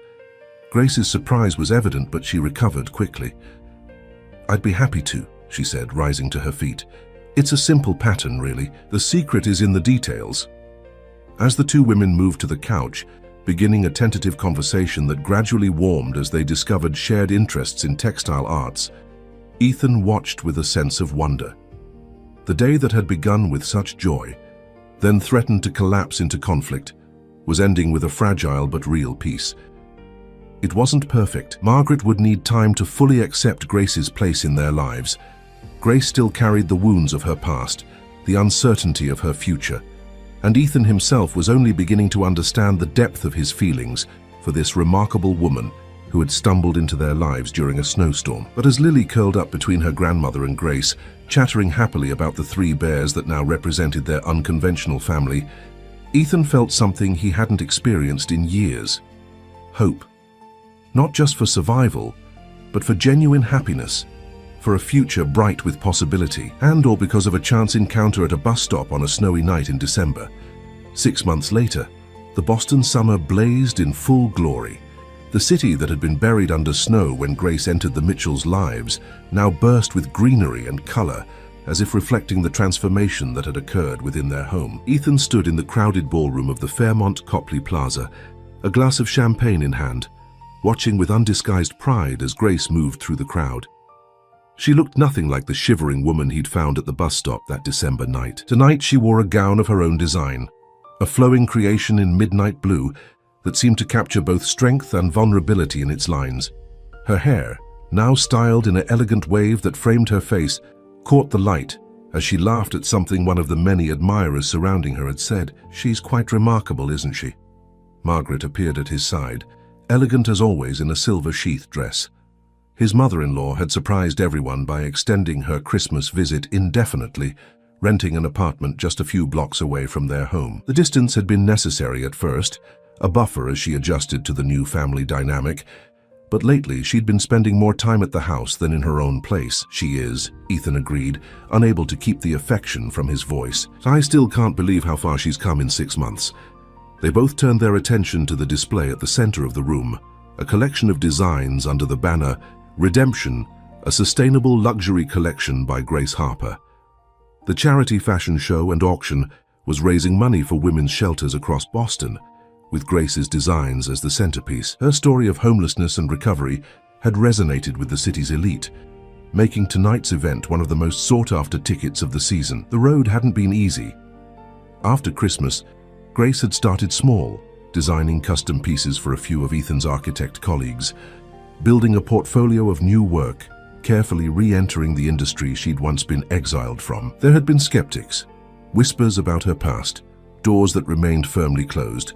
Grace's surprise was evident, but she recovered quickly. I'd be happy to, she said, rising to her feet. It's a simple pattern, really. The secret is in the details. As the two women moved to the couch, beginning a tentative conversation that gradually warmed as they discovered shared interests in textile arts, Ethan watched with a sense of wonder. The day that had begun with such joy, then threatened to collapse into conflict, was ending with a fragile but real peace. It wasn't perfect. Margaret would need time to fully accept Grace's place in their lives. Grace still carried the wounds of her past, the uncertainty of her future, and Ethan himself was only beginning to understand the depth of his feelings for this remarkable woman who had stumbled into their lives during a snowstorm. But as Lily curled up between her grandmother and Grace, chattering happily about the three bears that now represented their unconventional family, Ethan felt something he hadn't experienced in years. Hope. Not just for survival, but for genuine happiness, for a future bright with possibility, and/or because of a chance encounter at a bus stop on a snowy night in December. 6 months later, the Boston summer blazed in full glory. The city that had been buried under snow when Grace entered the Mitchells' lives now burst with greenery and color, as if reflecting the transformation that had occurred within their home. Ethan stood in the crowded ballroom of the Fairmont Copley Plaza, a glass of champagne in hand, watching with undisguised pride as Grace moved through the crowd. She looked nothing like the shivering woman he'd found at the bus stop that December night. Tonight she wore a gown of her own design, a flowing creation in midnight blue that seemed to capture both strength and vulnerability in its lines. Her hair, now styled in an elegant wave that framed her face, caught the light as she laughed at something one of the many admirers surrounding her had said. She's quite remarkable, isn't she? Margaret appeared at his side, elegant as always in a silver-sheathed dress. His mother-in-law had surprised everyone by extending her Christmas visit indefinitely, renting an apartment just a few blocks away from their home. The distance had been necessary at first, a buffer as she adjusted to the new family dynamic, but lately she'd been spending more time at the house than in her own place. She is, Ethan agreed, unable to keep the affection from his voice. I still can't believe how far she's come in 6 months. They both turned their attention to the display at the center of the room, a collection of designs under the banner Redemption, a sustainable luxury collection by Grace Harper. The charity fashion show and auction was raising money for women's shelters across Boston, with Grace's designs as the centerpiece. Her story of homelessness and recovery had resonated with the city's elite, making tonight's event one of the most sought-after tickets of the season. The road hadn't been easy. After Christmas, Grace had started small, designing custom pieces for a few of Ethan's architect colleagues, building a portfolio of new work, carefully re-entering the industry she'd once been exiled from. There had been skeptics, whispers about her past, doors that remained firmly closed,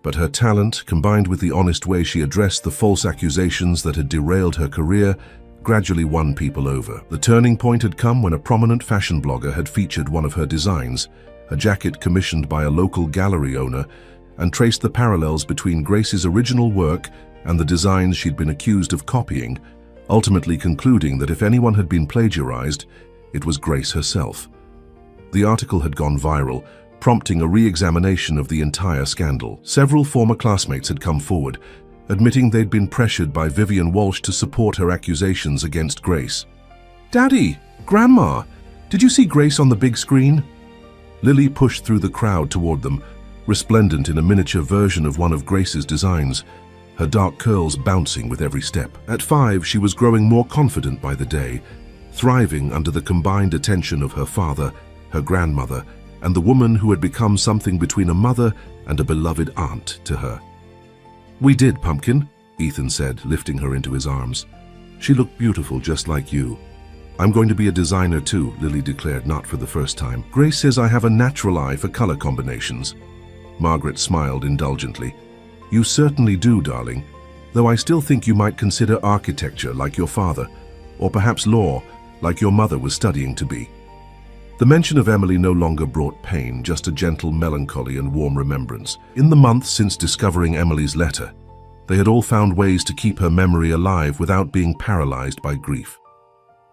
but her talent, combined with the honest way she addressed the false accusations that had derailed her career, gradually won people over. The turning point had come when a prominent fashion blogger had featured one of her designs, a jacket commissioned by a local gallery owner, and traced the parallels between Grace's original work and the designs she'd been accused of copying, ultimately concluding that if anyone had been plagiarized, it was Grace herself. The article had gone viral, prompting a re-examination of the entire scandal. Several former classmates had come forward, admitting they'd been pressured by Vivian Walsh to support her accusations against Grace. "Daddy! Grandma! Did you see Grace on the big screen?" Lily pushed through the crowd toward them, resplendent in a miniature version of one of Grace's designs, her dark curls bouncing with every step. At 5, she was growing more confident by the day, thriving under the combined attention of her father, her grandmother, and the woman who had become something between a mother and a beloved aunt to her. "We did, Pumpkin," Ethan said, lifting her into his arms. "She looked beautiful just like you." "I'm going to be a designer too," Lily declared, not for the first time. "Grace says I have a natural eye for color combinations." Margaret smiled indulgently. "You certainly do, darling, though I still think you might consider architecture like your father, or perhaps law like your mother was studying to be." The mention of Emily no longer brought pain, just a gentle melancholy and warm remembrance. In the months since discovering Emily's letter, they had all found ways to keep her memory alive without being paralyzed by grief.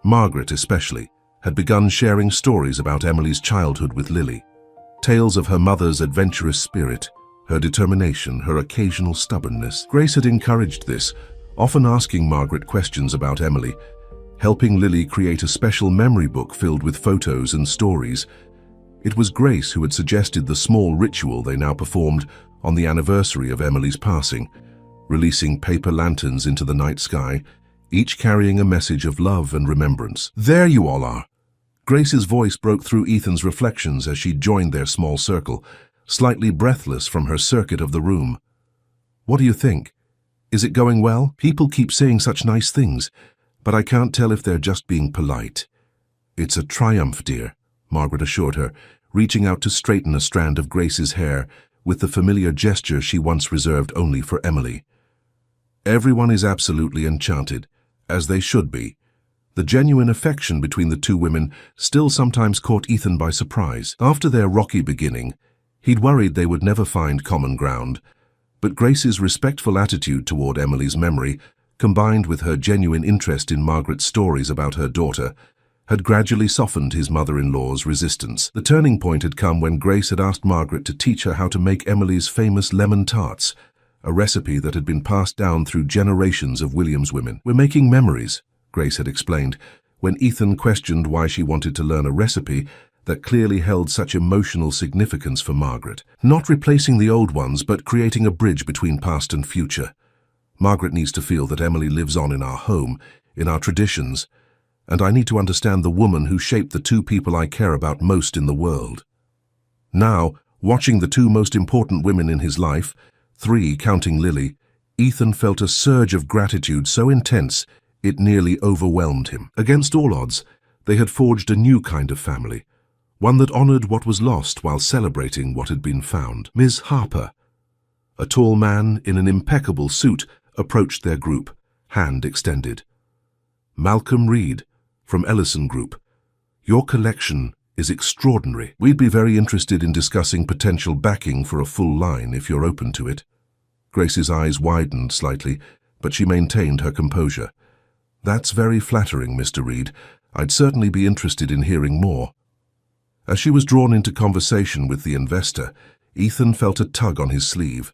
Margaret, especially, had begun sharing stories about Emily's childhood with Lily. Tales of her mother's adventurous spirit, her determination, her occasional stubbornness. Grace had encouraged this, often asking Margaret questions about Emily, helping Lily create a special memory book filled with photos and stories. It was Grace who had suggested the small ritual they now performed on the anniversary of Emily's passing, releasing paper lanterns into the night sky, each carrying a message of love and remembrance. "There you all are!" Grace's voice broke through Ethan's reflections as she joined their small circle, slightly breathless from her circuit of the room. "What do you think? Is it going well? People keep saying such nice things, but I can't tell if they're just being polite." "It's a triumph, dear," Margaret assured her, reaching out to straighten a strand of Grace's hair with the familiar gesture she once reserved only for Emily. "Everyone is absolutely enchanted, as they should be." The genuine affection between the two women still sometimes caught Ethan by surprise. After their rocky beginning, he'd worried they would never find common ground, but Grace's respectful attitude toward Emily's memory, combined with her genuine interest in Margaret's stories about her daughter, had gradually softened his mother-in-law's resistance. The turning point had come when Grace had asked Margaret to teach her how to make Emily's famous lemon tarts, a recipe that had been passed down through generations of Williams women. "We're making memories," Grace had explained, when Ethan questioned why she wanted to learn a recipe that clearly held such emotional significance for Margaret. "Not replacing the old ones, but creating a bridge between past and future. Margaret needs to feel that Emily lives on in our home, in our traditions, and I need to understand the woman who shaped the two people I care about most in the world." Now, watching the two most important women in his life, 3 counting Lily, Ethan felt a surge of gratitude so intense it nearly overwhelmed him. Against all odds, they had forged a new kind of family, one that honored what was lost while celebrating what had been found. Ms. Harper, a tall man in an impeccable suit, approached their group, hand extended. "Malcolm Reed, from Ellison Group. Your collection is extraordinary. We'd be very interested in discussing potential backing for a full line if you're open to it." Grace's eyes widened slightly, but she maintained her composure. "That's very flattering, Mr. Reed. I'd certainly be interested in hearing more." As she was drawn into conversation with the investor, Ethan felt a tug on his sleeve.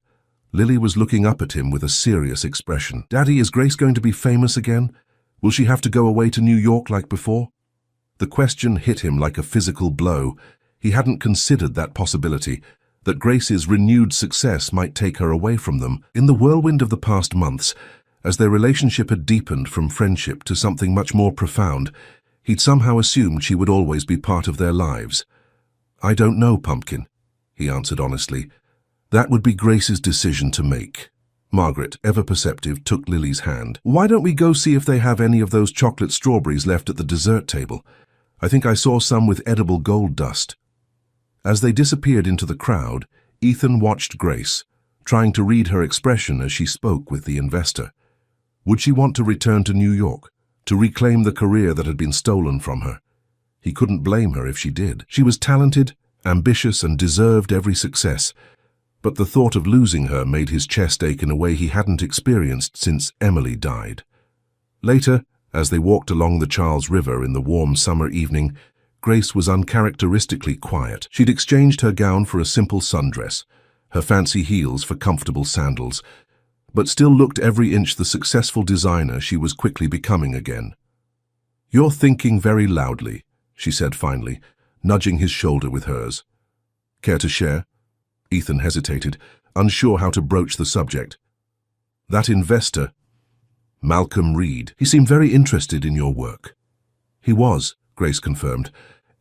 Lily was looking up at him with a serious expression. "Daddy, is Grace going to be famous again? Will she have to go away to New York like before?" The question hit him like a physical blow. He hadn't considered that possibility, that Grace's renewed success might take her away from them. In the whirlwind of the past months, as their relationship had deepened from friendship to something much more profound, he'd somehow assumed she would always be part of their lives. "I don't know, Pumpkin," he answered honestly. "That would be Grace's decision to make." Margaret, ever perceptive, took Lily's hand. "Why don't we go see if they have any of those chocolate strawberries left at the dessert table? I think I saw some with edible gold dust." As they disappeared into the crowd, Ethan watched Grace, trying to read her expression as she spoke with the investor. Would she want to return to New York, to reclaim the career that had been stolen from her. He couldn't blame her if she did. She was talented, ambitious, and deserved every success, but the thought of losing her made his chest ache in a way he hadn't experienced since Emily died. Later, as they walked along the Charles River in the warm summer evening, Grace was uncharacteristically quiet. She'd exchanged her gown for a simple sundress, her fancy heels for comfortable sandals, but still looked every inch the successful designer she was quickly becoming again. "You're thinking very loudly," she said finally, nudging his shoulder with hers. "Care to share?" Ethan hesitated, unsure how to broach the subject. "That investor, Malcolm Reed, he seemed very interested in your work." "He was," Grace confirmed.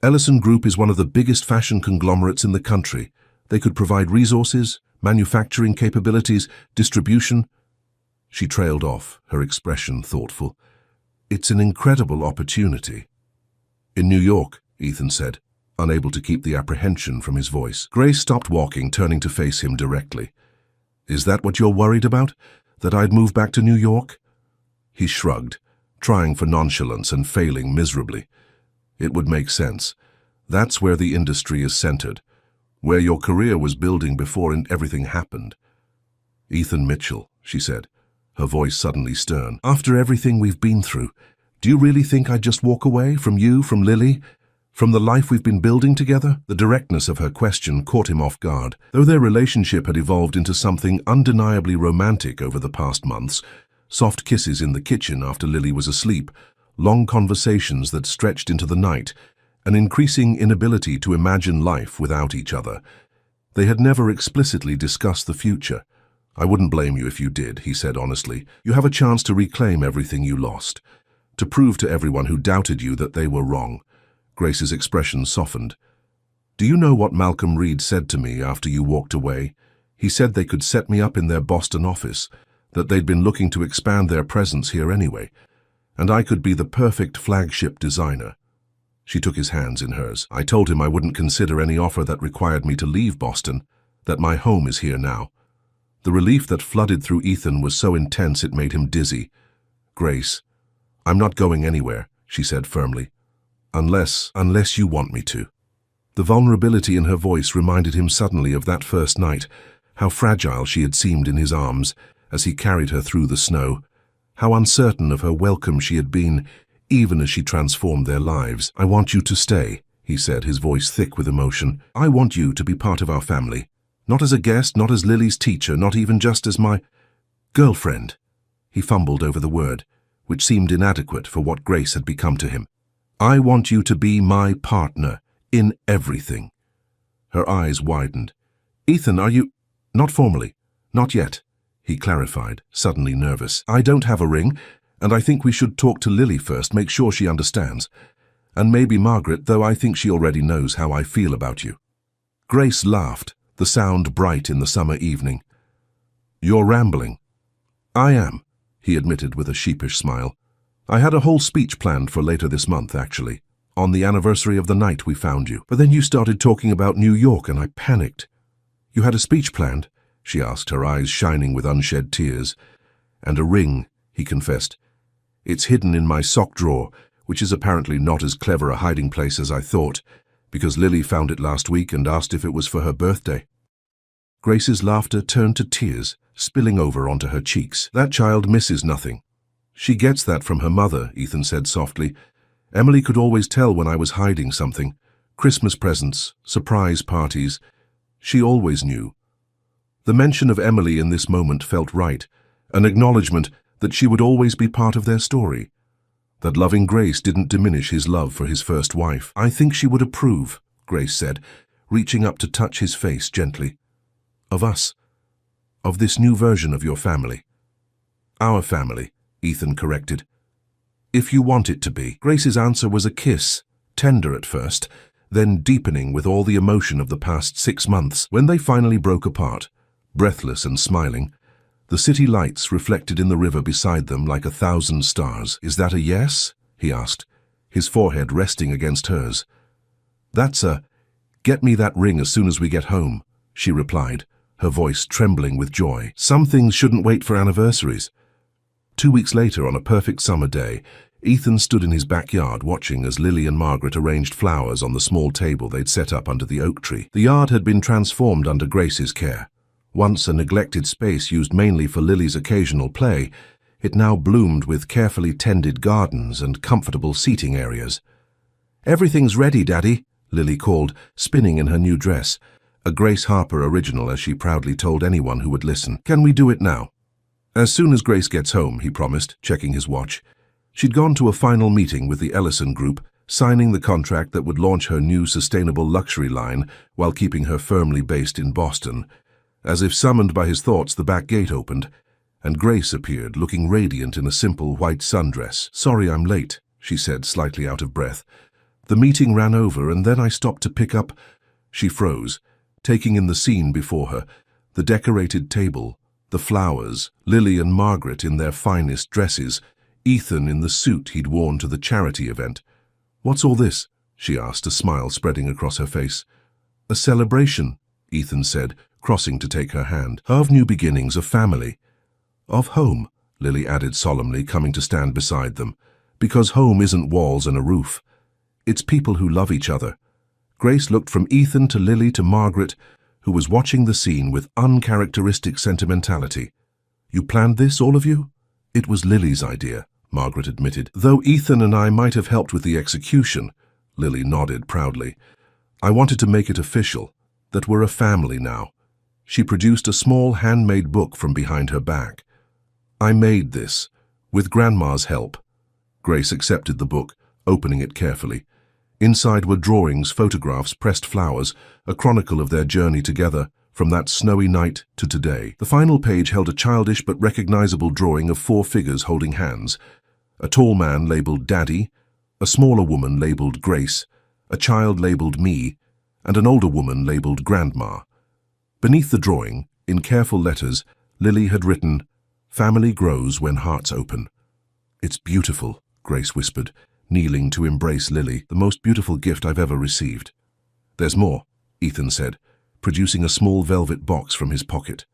"Ellison Group is one of the biggest fashion conglomerates in the country. They could provide resources, manufacturing capabilities, distribution." She trailed off, her expression thoughtful. "It's an incredible opportunity." "In New York," Ethan said, unable to keep the apprehension from his voice. Grace stopped walking, turning to face him directly. "Is that what you're worried about? That I'd move back to New York?" He shrugged, trying for nonchalance and failing miserably. "It would make sense. That's where the industry is centered, where your career was building before everything happened." "Ethan Mitchell," she said, her voice suddenly stern. "After everything we've been through, do you really think I'd just walk away from you, from Lily, from the life we've been building together?" The directness of her question caught him off guard. Though their relationship had evolved into something undeniably romantic over the past months, soft kisses in the kitchen after Lily was asleep, long conversations that stretched into the night, an increasing inability to imagine life without each other, they had never explicitly discussed the future. "I wouldn't blame you if you did," he said honestly. "You have a chance to reclaim everything you lost, to prove to everyone who doubted you that they were wrong." Grace's expression softened. "Do you know what Malcolm Reed said to me after you walked away? He said they could set me up in their Boston office, that they'd been looking to expand their presence here anyway, and I could be the perfect flagship designer." She took his hands in hers. "I told him I wouldn't consider any offer that required me to leave Boston, that my home is here now." The relief that flooded through Ethan was so intense it made him dizzy. "Grace, I'm not going anywhere," she said firmly. Unless you want me to." The vulnerability in her voice reminded him suddenly of that first night, how fragile she had seemed in his arms as he carried her through the snow, how uncertain of her welcome she had been, even as she transformed their lives. "I want you to stay," he said, his voice thick with emotion. "I want you to be part of our family. Not as a guest, not as Lily's teacher, not even just as my girlfriend." He fumbled over the word, which seemed inadequate for what Grace had become to him. "I want you to be my partner in everything." Her eyes widened. "Ethan, are you—" "Not formally. Not yet," he clarified, suddenly nervous. "I don't have a ring, and I think we should talk to Lily first, make sure she understands. And maybe Margaret, though I think she already knows how I feel about you." Grace laughed, the sound bright in the summer evening. "You're rambling." "I am," he admitted with a sheepish smile. "I had a whole speech planned for later this month, actually, on the anniversary of the night we found you. But then you started talking about New York and I panicked." "You had a speech planned?" she asked, her eyes shining with unshed tears. "And a ring," he confessed. "It's hidden in my sock drawer, which is apparently not as clever a hiding place as I thought, because Lily found it last week and asked if it was for her birthday." Grace's laughter turned to tears, spilling over onto her cheeks. "That child misses nothing. She gets that from her mother," Ethan said softly. "Emily could always tell when I was hiding something. Christmas presents, surprise parties. She always knew." The mention of Emily in this moment felt right, an acknowledgement that she would always be part of their story, that loving Grace didn't diminish his love for his first wife. "I think she would approve," Grace said, reaching up to touch his face gently. "Of us. Of this new version of your family." "Our family," Ethan corrected. "If you want it to be." Grace's answer was a kiss, tender at first, then deepening with all the emotion of the past 6 months. When they finally broke apart, breathless and smiling, the city lights reflected in the river beside them like 1,000 stars. "Is that a yes?" he asked, his forehead resting against hers. "That's a, get me that ring as soon as we get home," she replied, her voice trembling with joy. "Some things shouldn't wait for anniversaries." 2 weeks later, on a perfect summer day, Ethan stood in his backyard watching as Lily and Margaret arranged flowers on the small table they'd set up under the oak tree. The yard had been transformed under Grace's care. Once a neglected space used mainly for Lily's occasional play, it now bloomed with carefully tended gardens and comfortable seating areas. "Everything's ready, Daddy," Lily called, spinning in her new dress, a Grace Harper original as she proudly told anyone who would listen. "Can we do it now?" "As soon as Grace gets home," he promised, checking his watch. She'd gone to a final meeting with the Ellison Group, signing the contract that would launch her new sustainable luxury line while keeping her firmly based in Boston. As if summoned by his thoughts, the back gate opened, and Grace appeared, looking radiant in a simple white sundress. "Sorry I'm late," she said, slightly out of breath. "The meeting ran over, and then I stopped to pick up—" She froze, taking in the scene before her, the decorated table, the flowers, Lily and Margaret in their finest dresses, Ethan in the suit he'd worn to the charity event. "What's all this?" she asked, a smile spreading across her face. "A celebration," Ethan said, crossing to take her hand. "Of new beginnings, of family. Of home," Lily added solemnly, coming to stand beside them. "Because home isn't walls and a roof. It's people who love each other." Grace looked from Ethan to Lily to Margaret, who was watching the scene with uncharacteristic sentimentality. "You planned this, all of you?" "It was Lily's idea," Margaret admitted. "Though Ethan and I might have helped with the execution," Lily nodded proudly. "I wanted to make it official, that we're a family now." She produced a small handmade book from behind her back. "I made this, with Grandma's help." Grace accepted the book, opening it carefully. Inside were drawings, photographs, pressed flowers, a chronicle of their journey together, from that snowy night to today. The final page held a childish but recognizable drawing of 4 figures holding hands. A tall man labeled Daddy, a smaller woman labeled Grace, a child labeled Me, and an older woman labeled Grandma. Beneath the drawing, in careful letters, Lily had written, "Family grows when hearts open." "It's beautiful," Grace whispered, kneeling to embrace Lily, "the most beautiful gift I've ever received." "There's more," Ethan said, producing a small velvet box from his pocket.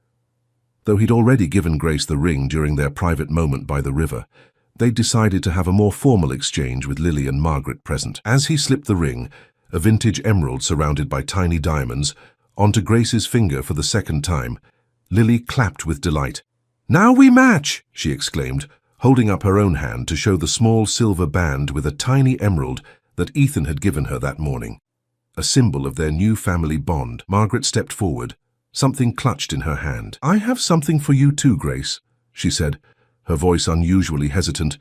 Though he'd already given Grace the ring during their private moment by the river, they'd decided to have a more formal exchange with Lily and Margaret present. As he slipped the ring, a vintage emerald surrounded by tiny diamonds, onto Grace's finger for the second time, Lily clapped with delight. "Now we match!" she exclaimed, holding up her own hand to show the small silver band with a tiny emerald that Ethan had given her that morning. A symbol of their new family bond. Margaret stepped forward, something clutched in her hand. "I have something for you too, Grace," she said, her voice unusually hesitant.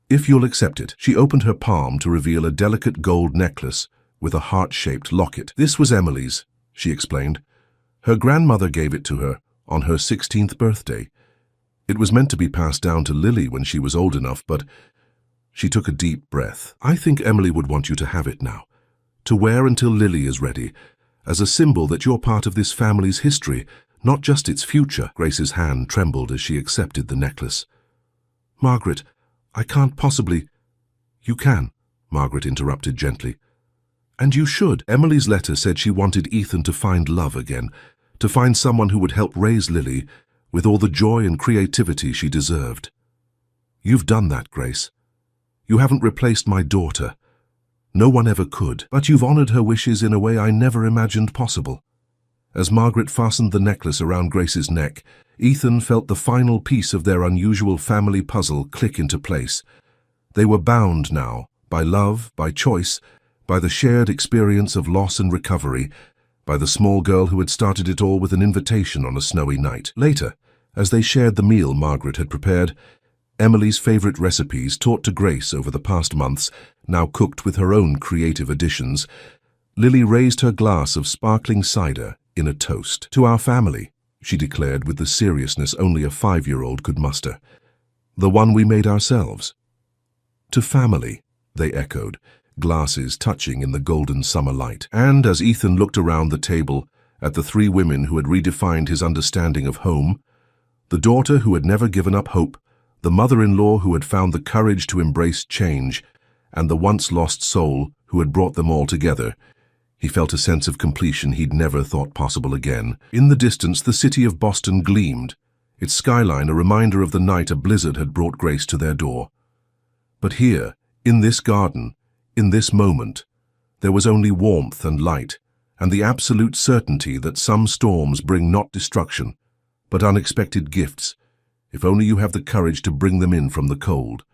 "If you'll accept it." She opened her palm to reveal a delicate gold necklace with a heart-shaped locket. "This was Emily's," she explained. "Her grandmother gave it to her on her 16th birthday. It was meant to be passed down to Lily when she was old enough, but—" She took a deep breath. "I think Emily would want you to have it now, to wear until Lily is ready, as a symbol that you're part of this family's history, not just its future." Grace's hand trembled as she accepted the necklace. "Margaret, I can't possibly—" "You can," Margaret interrupted gently. "And you should." Emily's letter said she wanted Ethan to find love again, to find someone who would help raise Lily with all the joy and creativity she deserved. You've done that, Grace. You haven't replaced my daughter. No one ever could, but you've honored her wishes in a way I never imagined possible. As Margaret fastened the necklace around Grace's neck, Ethan felt the final piece of their unusual family puzzle click into place. They were bound now, by love, by choice, by the shared experience of loss and recovery, by the small girl who had started it all with an invitation on a snowy night. Later, as they shared the meal Margaret had prepared, Emily's favorite recipes taught to Grace over the past months, now cooked with her own creative additions, Lily raised her glass of sparkling cider in a toast. "To our family," she declared with the seriousness only a 5-year-old could muster. "The one we made ourselves." "To family," they echoed, glasses touching in the golden summer light. And as Ethan looked around the table at the 3 women who had redefined his understanding of home, the daughter who had never given up hope, the mother-in-law who had found the courage to embrace change, and the once-lost soul who had brought them all together, he felt a sense of completion he'd never thought possible again. In the distance, the city of Boston gleamed, its skyline a reminder of the night a blizzard had brought Grace to their door. But here, in this garden, in this moment, there was only warmth and light, and the absolute certainty that some storms bring not destruction, but unexpected gifts, if only you have the courage to bring them in from the cold.